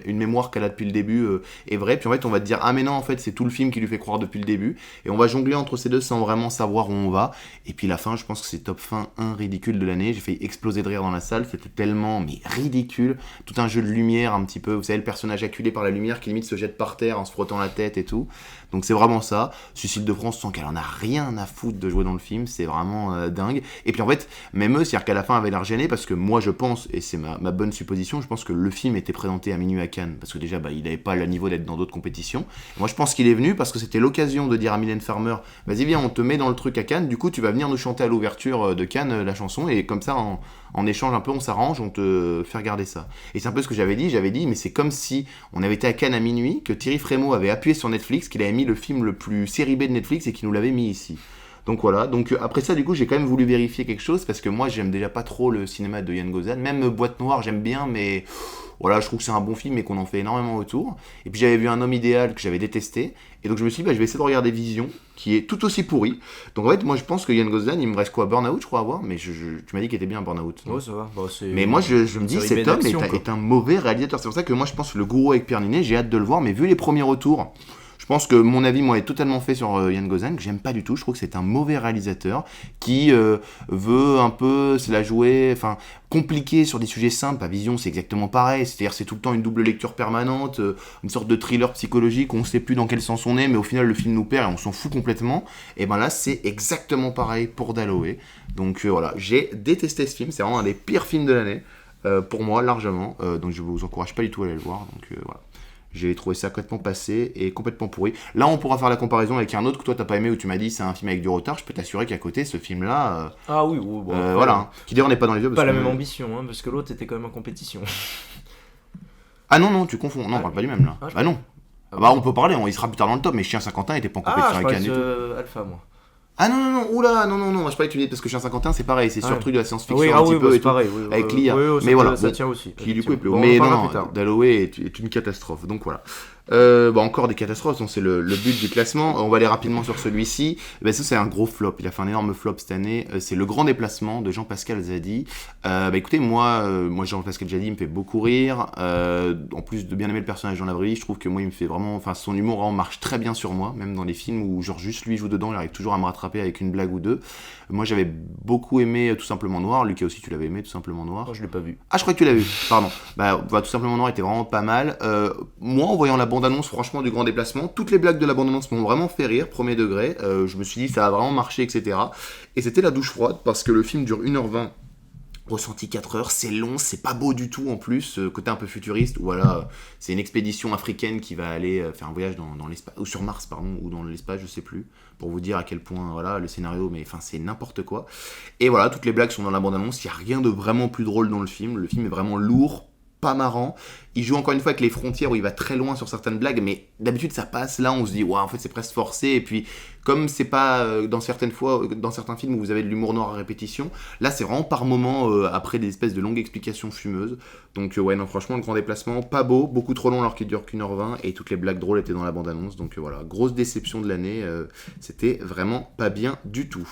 une mémoire qu'elle a depuis le début est vrai, puis en fait on va te dire ah mais non en fait c'est tout le film qui lui fait croire depuis le début, et on va jongler entre ces deux sans vraiment savoir où on va, et puis la fin je pense que c'est top fin 1 ridicule de l'année, j'ai failli exploser de rire dans la salle, c'était tellement mais ridicule, tout un jeu de lumière un petit peu, vous savez le personnage acculé par la lumière qui limite se jette par terre en se frottant la tête et tout. Donc c'est vraiment ça. Cécile de France sent qu'elle en a rien à foutre de jouer dans le film, c'est vraiment dingue. Et puis en fait, même eux, c'est-à-dire qu'à la fin elle avait l'air gênée parce que moi je pense, et c'est ma bonne supposition, je pense que le film était présenté à minuit à Cannes parce que déjà il n'avait pas le niveau d'être dans d'autres compétitions. Et moi je pense qu'il est venu parce que c'était l'occasion de dire à Mylène Farmer, vas-y viens on te met dans le truc à Cannes, du coup tu vas venir nous chanter à l'ouverture de Cannes la chanson et comme ça en échange un peu on s'arrange, on te fait regarder ça. Et c'est un peu ce que j'avais dit mais c'est comme si on avait été à Cannes à minuit, que Thierry Frémaux avait appuyé sur Netflix, qu'il avait mis le film le plus série B de Netflix et qu'il nous l'avait mis ici. Donc voilà, donc après ça du coup j'ai quand même voulu vérifier quelque chose parce que moi j'aime déjà pas trop le cinéma de Yann Gozan, même Boîte Noire j'aime bien mais voilà je trouve que c'est un bon film et qu'on en fait énormément autour. Et puis j'avais vu Un homme idéal que j'avais détesté et donc je me suis dit je vais essayer de regarder Vision qui est tout aussi pourri. Donc en fait moi je pense que Yann Gozan il me reste quoi, Burnout je crois à voir, mais tu m'as dit qu'il était bien Burnout. Ouais ça va, mais moi je me dis cet homme est un mauvais réalisateur, c'est pour ça que moi je pense que Le Gourou avec Pierre Ninet j'ai hâte de le voir, mais vu les premiers retours je pense que mon avis est totalement fait sur Yann Gozan, que j'aime pas du tout. Je trouve que c'est un mauvais réalisateur qui veut un peu se la jouer, enfin compliqué sur des sujets simples. À Vision, c'est exactement pareil. C'est-à-dire c'est tout le temps une double lecture permanente, une sorte de thriller psychologique où on sait plus dans quel sens on est, mais au final le film nous perd et on s'en fout complètement. Et ben là, c'est exactement pareil pour Dalloway. Donc voilà, j'ai détesté ce film. C'est vraiment un des pires films de l'année pour moi largement. Donc je vous encourage pas du tout à aller le voir. Donc voilà. J'ai trouvé ça complètement passé et complètement pourri. Là, on pourra faire la comparaison avec un autre que toi t'as pas aimé où tu m'as dit c'est un film avec du retard. Je peux t'assurer qu'à côté, ce film-là, ah oui, bon, voilà, hein, qui d'ailleurs n'est pas dans les vieux. Pas la même ambition, hein, parce que l'autre était quand même en compétition. Ah non, tu confonds. Non, on parle pas du même là. Ah non. Bah on peut parler, il sera plus tard dans le top, mais Chien Saint-Quentin était pas en compétition avec Cannes et tout. Alpha, moi. Ah non, oula, non, moi je parlais que tu dis parce que Chien Saint-Quentin c'est pareil, c'est sur le truc de la science-fiction un petit peu et tout, pareil, avec l'IA. Mais voilà, ça tient aussi. Qui du coup est plus haut. Mais non, Dalloway est une catastrophe, donc voilà. Encore des catastrophes, donc c'est le but du classement. On va aller rapidement sur celui-ci. Ça c'est un gros flop, il a fait un énorme flop cette année. C'est Le Grand Déplacement de Jean-Pascal Zadi. Écoutez, moi Jean-Pascal Zadi il me fait beaucoup rire. En plus de bien aimer le personnage dans la vraie vie, je trouve que moi il me fait vraiment, enfin son humour vraiment marche très bien sur moi, même dans les films où genre juste lui joue dedans, il arrive toujours à me rattraper avec une blague ou deux. Moi j'avais beaucoup aimé Tout Simplement Noir. Lucas aussi tu l'avais aimé Tout Simplement Noir. Oh, je l'ai pas vu. Ah je crois que tu l'as vu, pardon. Tout Simplement Noir était vraiment pas mal. Moi en voyant la bande-annonce franchement du Grand Déplacement, toutes les blagues de la bande-annonce m'ont vraiment fait rire, premier degré. Je me suis dit ça a vraiment marché, etc. Et c'était la douche froide parce que le film dure 1h20. Ressenti 4 heures, c'est long, c'est pas beau du tout en plus, côté un peu futuriste, où voilà, c'est une expédition africaine qui va aller faire un voyage dans l'espace, ou sur Mars, pardon, ou dans l'espace, je sais plus, pour vous dire à quel point, voilà, le scénario, mais enfin, c'est n'importe quoi. Et voilà, toutes les blagues sont dans la bande-annonce, il n'y a rien de vraiment plus drôle dans le film est vraiment lourd, pas marrant. Il joue encore une fois avec les frontières où il va très loin sur certaines blagues, mais d'habitude ça passe. Là on se dit ouais, en fait c'est presque forcé. Et puis comme c'est pas dans certains films où vous avez de l'humour noir à répétition, là c'est vraiment par moments après des espèces de longues explications fumeuses. Donc ouais non franchement Le Grand Déplacement pas beau, beaucoup trop long alors qu'il dure qu'1h20 et toutes les blagues drôles étaient dans la bande annonce. Donc voilà, grosse déception de l'année, c'était vraiment pas bien du tout.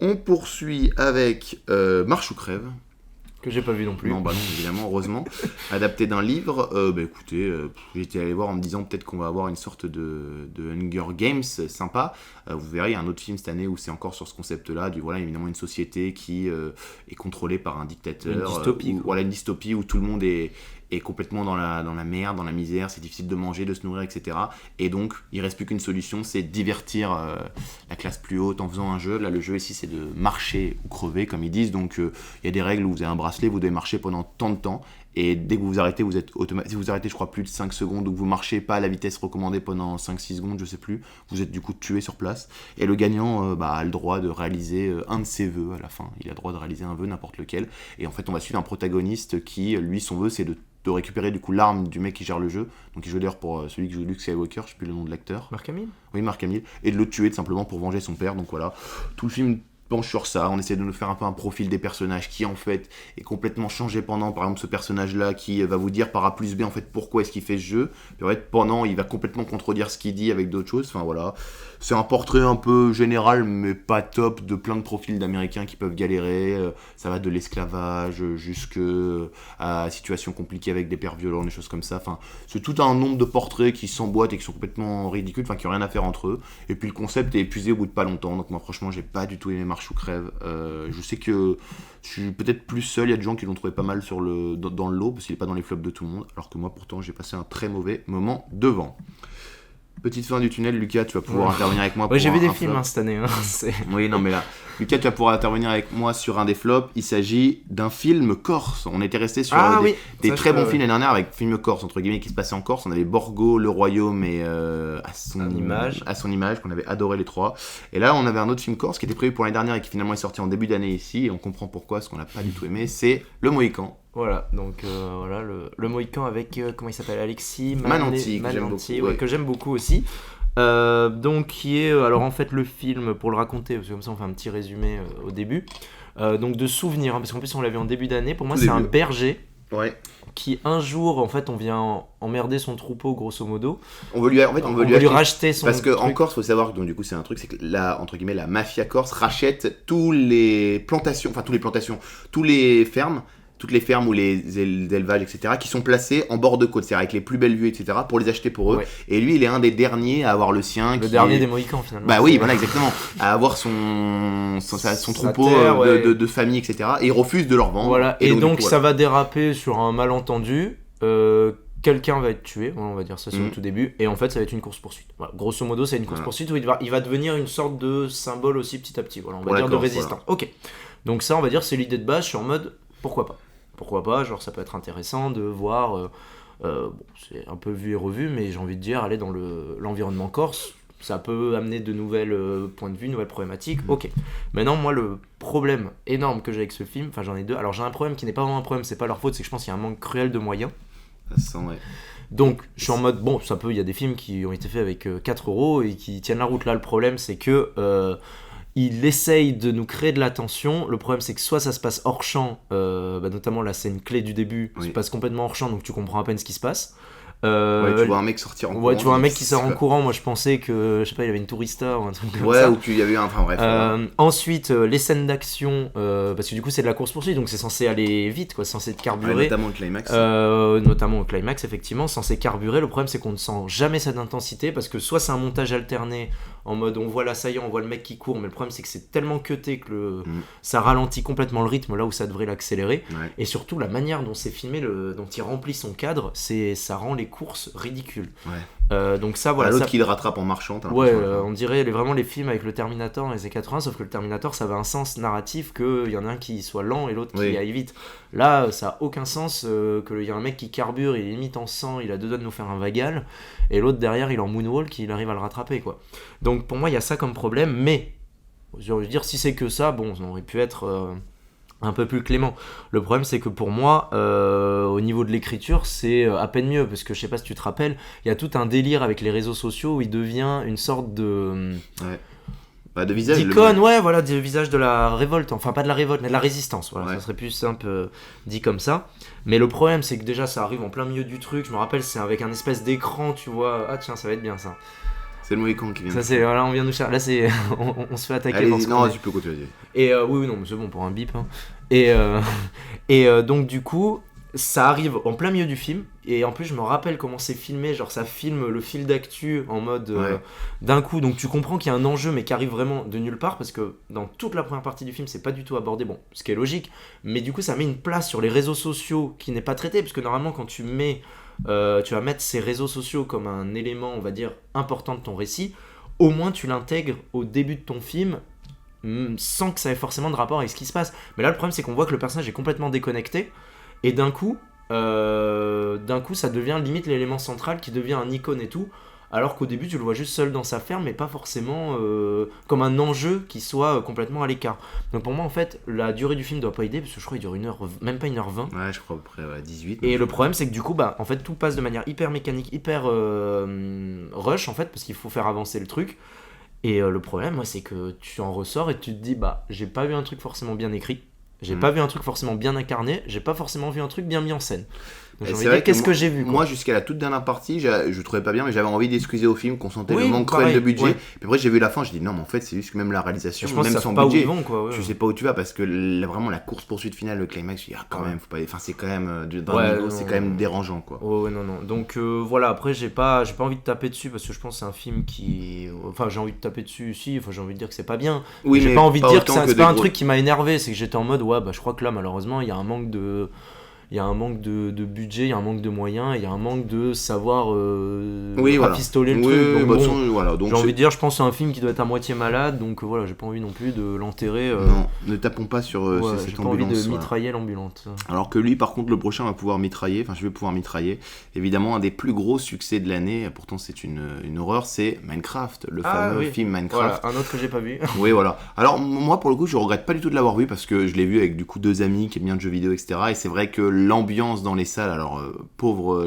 On poursuit avec Marche ou crève. Que j'ai pas vu non plus. Non, évidemment, heureusement. Adapté d'un livre. Écoutez, j'étais allé voir en me disant peut-être qu'on va avoir une sorte de Hunger Games sympa. Vous verrez, il y a un autre film cette année où c'est encore sur ce concept-là, voilà, évidemment une société qui est contrôlée par un dictateur. Une dystopie. Voilà, une dystopie où tout le monde est complètement dans la merde, dans la misère, c'est difficile de manger, de se nourrir, etc. Et donc, il reste plus qu'une solution, c'est divertir la classe plus haute en faisant un jeu. Là, le jeu ici, c'est de marcher ou crever, comme ils disent. Donc, il y a des règles où vous avez un bracelet, vous devez marcher pendant tant de temps. Et dès que vous vous arrêtez, si vous arrêtez, je crois, plus de 5 secondes, ou que vous marchez pas à la vitesse recommandée pendant 5-6 secondes, je sais plus, vous êtes du coup tué sur place. Et le gagnant a le droit de réaliser un de ses vœux à la fin. Il a le droit de réaliser un vœu, n'importe lequel. Et en fait, on va suivre un protagoniste qui, lui, son vœu, c'est de récupérer du coup l'arme du mec qui gère le jeu, donc il joue d'ailleurs pour celui qui joue Luke Skywalker, je sais plus le nom de l'acteur. Mark Hamill. Oui, Mark Hamill, et de le tuer tout simplement pour venger son père. Donc voilà, tout le film penche sur ça, on essaie de nous faire un peu un profil des personnages qui en fait est complètement changé pendant, par exemple ce personnage là qui va vous dire par A plus B en fait pourquoi est-ce qu'il fait ce jeu, puis en fait pendant il va complètement contredire ce qu'il dit avec d'autres choses, enfin voilà, c'est un portrait un peu général mais pas top de plein de profils d'Américains qui peuvent galérer, ça va de l'esclavage jusqu'à la situation compliquée avec des pères violents, des choses comme ça, enfin c'est tout un nombre de portraits qui s'emboîtent et qui sont complètement ridicules, enfin qui n'ont rien à faire entre eux, et puis le concept est épuisé au bout de pas longtemps, donc moi franchement j'ai pas du tout aimé Marche marche ou crève. Je sais que je suis peut-être plus seul, il y a des gens qui l'ont trouvé pas mal dans le lot, parce qu'il n'est pas dans les flops de tout le monde, alors que moi pourtant j'ai passé un très mauvais moment devant. Petite fin du tunnel, Lucas, tu vas pouvoir intervenir avec moi pour j'ai vu des un films flop. cette année. Oui, non, mais là, Lucas, tu vas pouvoir intervenir avec moi sur un des flops. Il s'agit d'un film corse. On était resté sur des très bons films l'année dernière avec film corse, entre guillemets, qui se passaient en Corse. On avait Borgo, Le Royaume et à son image, qu'on avait adoré les trois. Et là, on avait un autre film corse qui était prévu pour l'année dernière et qui finalement est sorti en début d'année ici. Et on comprend pourquoi, ce qu'on n'a pas du tout aimé. C'est Le Mohican. Voilà, donc le Mohican avec, comment il s'appelle, Alexis Mananti, que j'aime beaucoup aussi. Donc qui est, alors en fait le film, pour le raconter, parce que comme ça on fait un petit résumé au début, donc de souvenirs, parce qu'en plus on l'a vu en début d'année, pour moi c'est un berger qui un jour, en fait on vient emmerder son troupeau grosso modo. On veut lui racheter son parce que truc. En Corse, faut savoir que donc du coup c'est un truc, c'est que entre guillemets la mafia corse rachète toutes les fermes ou les élevages, etc., qui sont placés en bord de côte, c'est-à-dire avec les plus belles vues, etc., pour les acheter pour eux. Ouais. Et lui, il est un des derniers à avoir le sien. Des Mohicans, finalement. Bah oui, voilà, exactement. À avoir son troupeau de famille, etc., et il refuse de leur vendre. Voilà. Et donc ça va déraper sur un malentendu. Quelqu'un va être tué, on va dire ça c'est au tout début, et en fait ça va être une course-poursuite. Voilà. Grosso modo, c'est une course-poursuite où il va devenir une sorte de symbole aussi petit à petit, voilà, on va dire de résistance. Voilà. Ok. Donc ça, on va dire, c'est l'idée de base, je suis en mode, pourquoi pas, genre ça peut être intéressant de voir, c'est un peu vu et revu, mais j'ai envie de dire, aller dans l'environnement corse, ça peut amener de nouvelles points de vue, nouvelles problématiques, ok. Maintenant, moi, le problème énorme que j'ai avec ce film, enfin j'en ai deux, alors j'ai un problème qui n'est pas vraiment un problème, c'est pas leur faute, c'est que je pense qu'il y a un manque cruel de moyens. Donc je suis en mode, bon, ça peut, il y a des films qui ont été faits avec 4 € et qui tiennent la route. Là, le problème c'est que il essaye de nous créer de la tension. Le problème c'est que soit ça se passe hors champ, notamment la scène clé du début se passe complètement hors champ, donc tu comprends à peine ce qui se passe. Tu vois un mec sortir en courant. Ouais, tu vois un mec qui sort en courant. Moi je pensais que, je sais pas, il y avait une tourista ou un truc comme ça. Ouais, ou qu'il y avait enfin bref. Ensuite, les scènes d'action, parce que du coup c'est de la course-poursuite, donc c'est censé aller vite, quoi, c'est censé être carburé. Notamment le climax. Notamment au climax, effectivement, censé carburer. Le problème c'est qu'on ne sent jamais cette intensité, parce que soit c'est un montage alterné, en mode on voit l'assaillant, on voit le mec qui court, mais le problème c'est que c'est tellement cuté que ça ralentit complètement le rythme là où ça devrait l'accélérer. Ouais. Et surtout la manière dont c'est filmé, dont il remplit son cadre, ça rend les courses ridicules. Ouais. Donc ça, voilà. L'autre qui le rattrape en marchant. Ouais, on dirait vraiment les films avec le Terminator dans les années 80, sauf que le Terminator ça avait un sens narratif, qu'il y en a un qui soit lent et l'autre qui aille vite. Là, ça a aucun sens qu'il y a un mec qui carbure, il est limite en sang, il a 2 doigts de nous faire un vagal, et l'autre derrière il est en moonwalk, il arrive à le rattraper, quoi. Donc pour moi il y a ça comme problème, mais je veux dire, si c'est que ça, bon, on aurait pu être un peu plus clément. Le problème c'est que pour moi, au niveau de l'écriture, c'est à peine mieux, parce que je sais pas si tu te rappelles, il y a tout un délire avec les réseaux sociaux où il devient une sorte de... de visage, d'icône, du visage de la révolte, enfin pas de la révolte, mais de la résistance, voilà, ça serait plus simple dit comme ça. Mais le problème c'est que déjà ça arrive en plein milieu du truc, je me rappelle, c'est avec un espèce d'écran, tu vois, ah tiens, ça va être bien ça. C'est le Mohican qui vient. Ça c'est, voilà, on vient nous chercher, là c'est, on se fait attaquer. Allez, non, tu peux continuer. Et oui, non, mais c'est bon pour un bip. Hein. Et donc du coup, ça arrive en plein milieu du film, et en plus je me rappelle comment c'est filmé, genre ça filme le fil d'actu en mode d'un coup, donc tu comprends qu'il y a un enjeu mais qui arrive vraiment de nulle part, parce que dans toute la première partie du film c'est pas du tout abordé, bon, ce qui est logique, mais du coup ça met une place sur les réseaux sociaux qui n'est pas traitée, parce que normalement quand tu vas mettre ces réseaux sociaux comme un élément, on va dire, important de ton récit, au moins tu l'intègres au début de ton film sans que ça ait forcément de rapport avec ce qui se passe. Mais là le problème c'est qu'on voit que le personnage est complètement déconnecté, et d'un coup ça devient limite l'élément central qui devient un icône et tout, alors qu'au début tu le vois juste seul dans sa ferme, mais pas forcément comme un enjeu qui soit complètement à l'écart. Donc pour moi en fait la durée du film doit pas aider, parce que je crois qu'il dure 1 heure, même pas 1h20. Ouais, je crois à peu près 18. Et le problème c'est que du coup en fait tout passe de manière hyper mécanique, hyper rush en fait, parce qu'il faut faire avancer le truc. Et le problème, moi, c'est que tu en ressors et tu te dis, j'ai pas vu un truc forcément bien écrit, j'ai pas vu un truc forcément bien incarné, j'ai pas forcément vu un truc bien mis en scène. Donc, j'ai Et envie c'est de vrai dire, qu'est-ce moi- que j'ai vu quoi. Moi, jusqu'à la toute dernière partie, je trouvais pas bien, mais j'avais envie d'excuser au film qu'on sentait Oui, le manque cruel pareil, de budget. ouais. Puis après, j'ai vu la fin, j'ai dit non, mais en fait, c'est juste que même la réalisation, Je pense même qu'ils sans savent pas où budget, ils vont quoi. Ouais. tu sais pas où tu vas parce que vraiment la course poursuite finale, le climax, je dis ah quand Ouais. même, faut pas, enfin c'est quand même Ouais, niveau, non, c'est quand même dérangeant quoi. Ouais, non. Donc voilà, après j'ai pas envie de taper dessus parce que je pense que c'est un film qui. Enfin, j'ai envie de taper dessus, si, enfin, j'ai envie de dire que c'est pas bien. Oui, J'ai mais pas envie de dire que autant c'est des pas un gros- truc qui m'a énervé, c'est que j'étais en mode ouais, bah je crois que là malheureusement il y a un manque de. Il y a un manque de budget, il y a un manque de moyens, il y a un manque de savoir Oui, voilà. rafistoler le Oui, truc. Donc, bah, de bon, toute façon, voilà, donc j'ai envie c'est- de dire, je pense que c'est un film qui doit être à moitié malade, donc voilà, j'ai pas envie non plus de l'enterrer. non, ne tapons pas sur Ouais, cette j'ai pas envie de ambulance. Voilà. mitrailler l'ambulante. Alors que lui, par contre, le prochain va pouvoir mitrailler. Enfin, je vais pouvoir mitrailler. Évidemment, un des plus gros succès de l'année. Pourtant, c'est une horreur. C'est Minecraft, le fameux film Minecraft. Voilà, un autre que j'ai pas vu. Oui, voilà. Alors, moi, pour le coup, je regrette pas du tout de l'avoir vu parce que je l'ai vu avec du coup 2 amis qui aiment bien le jeu vidéo, etc. Et c'est vrai que l'ambiance dans les salles, alors,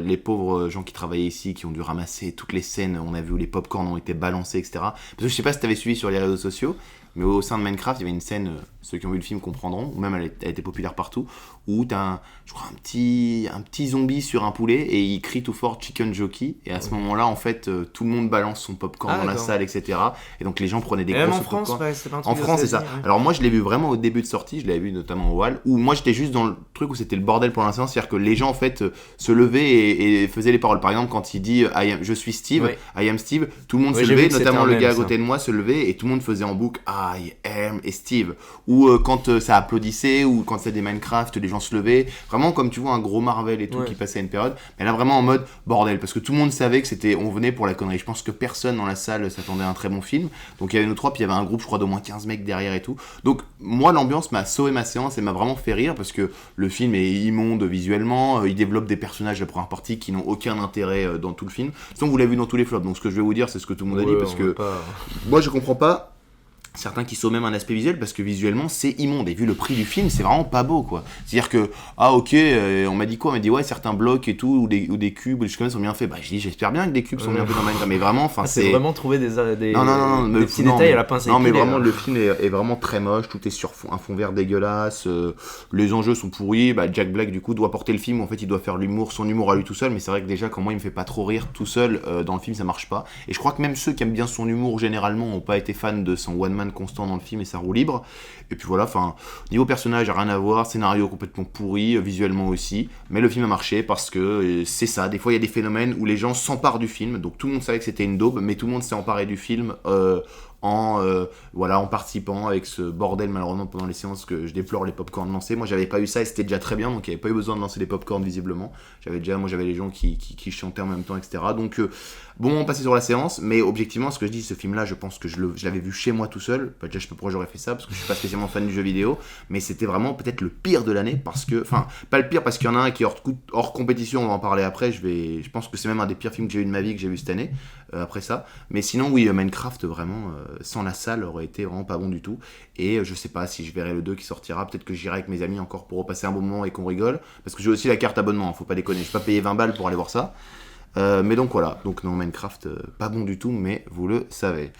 les pauvres gens qui travaillaient ici, qui ont dû ramasser toutes les scènes, on a vu où les popcorns ont été balancés, etc. Parce que je sais pas si t'avais suivi sur les réseaux sociaux, mais au sein de Minecraft, il y avait une scène, ceux qui ont vu le film comprendront, ou même elle était populaire partout, où t'as je crois un petit zombie sur un poulet et il crie tout fort Chicken Jockey, et à ce moment-là, en fait, tout le monde balance son popcorn dans la d'accord. salle, etc. Et donc les gens prenaient des Et même grosses en France, popcorn. ouais, c'est pas un truc En aux France, c'est ça. États-Unis, ouais. Alors moi, je l'ai vu vraiment au début de sortie, je l'avais vu notamment au Hall, où moi j'étais juste dans le truc où c'était le bordel pour l'instant, c'est-à-dire que les gens en fait se levaient et faisaient les paroles. Par exemple, quand il dit je suis Steve, Ouais. I am Steve, tout le monde Ouais, se j'ai levait, vu que c'était notamment un le mème, gars à ça. côté de moi se levait et tout le monde faisait en boucle I am et Steve. Ou quand ça applaudissait, ou quand c'était des Minecraft, les gens se levaient. Vraiment comme tu vois un gros Marvel et tout Ouais. qui passait à une période. Mais là vraiment en mode bordel, parce que tout le monde savait que on venait pour la connerie. Je pense que personne dans la salle s'attendait à un très bon film. Donc il y avait nous trois, puis il y avait un groupe, je crois, d'au moins 15 mecs derrière et tout. Donc moi, l'ambiance m'a sauvé ma séance et m'a vraiment fait rire parce que le film est immonde visuellement, il développe des personnages de la première partie qui n'ont aucun intérêt dans tout le film. Sinon, vous l'avez vu dans tous les flops, donc ce que je vais vous dire, c'est ce que tout le monde a dit, parce que moi, je comprends pas certains qui sauvent même un aspect visuel parce que visuellement c'est immonde et vu le prix du film c'est vraiment pas beau quoi. C'est à dire que on m'a dit quoi, on m'a dit ouais certains blocs et tout ou des cubes ou des choses comme ça sont bien faits. Bah je dis j'espère bien que des cubes sont bien faits dans Minecraft, mais vraiment enfin c'est vraiment trouver des non, des petits détails à la pince à non mais épiler, vraiment là. le film est vraiment très moche, tout est sur un fond vert dégueulasse, les enjeux sont pourris. Jack Black du coup doit porter le film, en fait il doit faire son humour à lui tout seul, mais c'est vrai que déjà quand moi il me fait pas trop rire tout seul dans le film ça marche pas, et je crois que même ceux qui aiment bien son humour généralement ont pas été fans de son one man constant dans le film et ça roule libre. Et puis voilà, enfin niveau personnage rien à voir, scénario complètement pourri, visuellement aussi, mais le film a marché parce que c'est ça, des fois il y a des phénomènes où les gens s'emparent du film, donc tout le monde savait que c'était une daube, mais tout le monde s'est emparé du film en participant avec ce bordel malheureusement pendant les séances que je déplore les popcorns lancés. Moi j'avais pas eu ça et c'était déjà très bien, donc il n'y avait pas eu besoin de lancer les popcorns visiblement. J'avais les gens qui chantaient en même temps, etc. Donc bon on passait sur la séance, mais objectivement ce que je dis, ce film là je pense que je l'avais vu chez moi tout seul. Déjà je sais pas pourquoi j'aurais fait ça parce que je suis pas spécialement fan du jeu vidéo, mais c'était vraiment peut-être le pire de l'année parce que, enfin pas le pire parce qu'il y en a un qui est hors compétition, on va en parler après, je pense que c'est même un des pires films que j'ai eu de ma vie que j'ai vu cette année après ça, mais sinon oui Minecraft vraiment sans la salle aurait été vraiment pas bon du tout, et je sais pas si je verrai le 2 qui sortira, peut-être que j'irai avec mes amis encore pour repasser un bon moment et qu'on rigole, parce que j'ai aussi la carte abonnement, faut pas déconner, je vais pas payer 20 balles pour aller voir ça, mais donc voilà, donc non Minecraft pas bon du tout, mais vous le savez.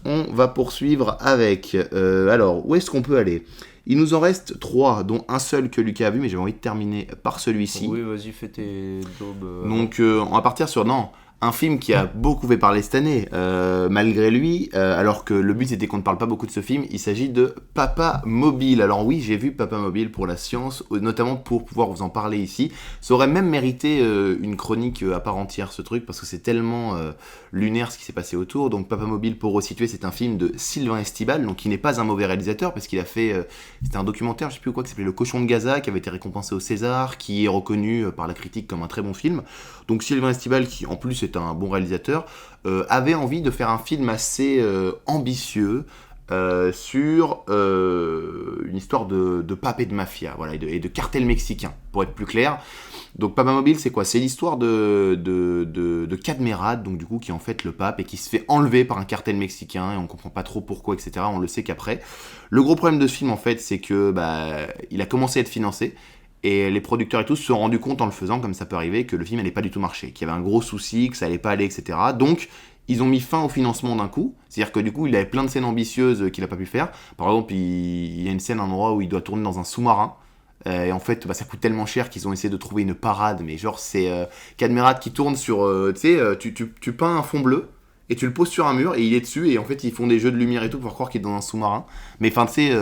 On va poursuivre avec, alors où est-ce qu'on peut aller ? Il nous en reste 3, dont un seul que Lucas a vu, mais j'avais envie de terminer par celui-ci. Oui, vas-y, fais tes daubes. Donc on va partir sur un film qui a beaucoup fait parler cette année, malgré lui, alors que le but c'était qu'on ne parle pas beaucoup de ce film. Il s'agit de Papa Mobile. Alors oui, j'ai vu Papa Mobile pour la science, notamment pour pouvoir vous en parler ici. Ça aurait même mérité une chronique à part entière, ce truc, parce que c'est tellement lunaire ce qui s'est passé autour. Donc Papa Mobile, pour resituer, c'est un film de Sylvain Estibal, donc qui n'est pas un mauvais réalisateur, parce qu'il a fait, c'était un documentaire, je sais plus quoi, qui s'appelait Le Cochon de Gaza, qui avait été récompensé au César, qui est reconnu par la critique comme un très bon film. Donc Sylvain Estibal, qui en plus est un bon réalisateur, avait envie de faire un film assez ambitieux sur une histoire de pape et de mafia, voilà, et de cartel mexicain, pour être plus clair. Donc Papa Mobile, c'est quoi ? C'est l'histoire de Cadmerade, donc du coup qui est en fait le pape et qui se fait enlever par un cartel mexicain et on comprend pas trop pourquoi, etc. On le sait qu'après. Le gros problème de ce film en fait, c'est que il a commencé à être financé. Et les producteurs et tous se sont rendus compte en le faisant, comme ça peut arriver, que le film n'allait pas du tout marcher, qu'il y avait un gros souci, que ça allait pas aller, etc. Donc, ils ont mis fin au financement d'un coup. C'est-à-dire que du coup, il avait plein de scènes ambitieuses qu'il n'a pas pu faire. Par exemple, il y a une scène, un endroit où il doit tourner dans un sous-marin. Et en fait, ça coûte tellement cher qu'ils ont essayé de trouver une parade, mais genre c'est Cadmerat qui tourne sur, tu peins un fond bleu et tu le poses sur un mur et il est dessus et en fait ils font des jeux de lumière et tout pour croire qu'il est dans un sous-marin. Mais enfin tu sais,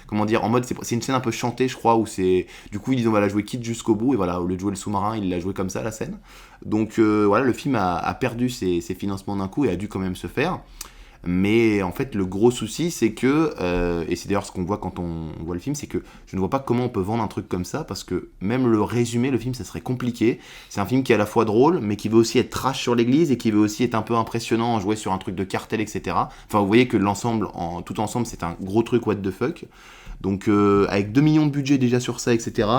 comment dire, en mode c'est une scène un peu chantée je crois, où c'est, du coup ils disent on va la jouer quitte jusqu'au bout et voilà, au lieu de jouer le sous-marin il l'a joué comme ça la scène. Donc voilà, le film a perdu ses financements d'un coup et a dû quand même se faire. Mais en fait, le gros souci, c'est que, et c'est d'ailleurs ce qu'on voit quand on voit le film, c'est que je ne vois pas comment on peut vendre un truc comme ça, parce que même le résumé, le film, ça serait compliqué. C'est un film qui est à la fois drôle, mais qui veut aussi être trash sur l'église, et qui veut aussi être un peu impressionnant en jouer sur un truc de cartel, etc. Enfin, vous voyez que l'ensemble, tout ensemble, c'est un gros truc what the fuck. Donc, avec 2 millions de budget déjà sur ça, etc.,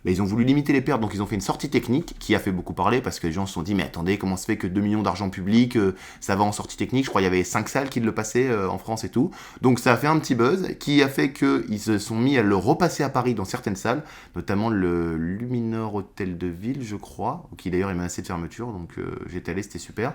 ils ont voulu limiter les pertes, donc ils ont fait une sortie technique qui a fait beaucoup parler, parce que les gens se sont dit mais attendez, comment se fait que 2 millions d'argent public, ça va en sortie technique. Je crois qu'il y avait 5 salles qui le passaient en France et tout, donc ça a fait un petit buzz qui a fait qu'ils se sont mis à le repasser à Paris dans certaines salles, notamment le Luminor Hôtel de Ville je crois, qui d'ailleurs est menacé de fermeture, donc j'étais allé, c'était super.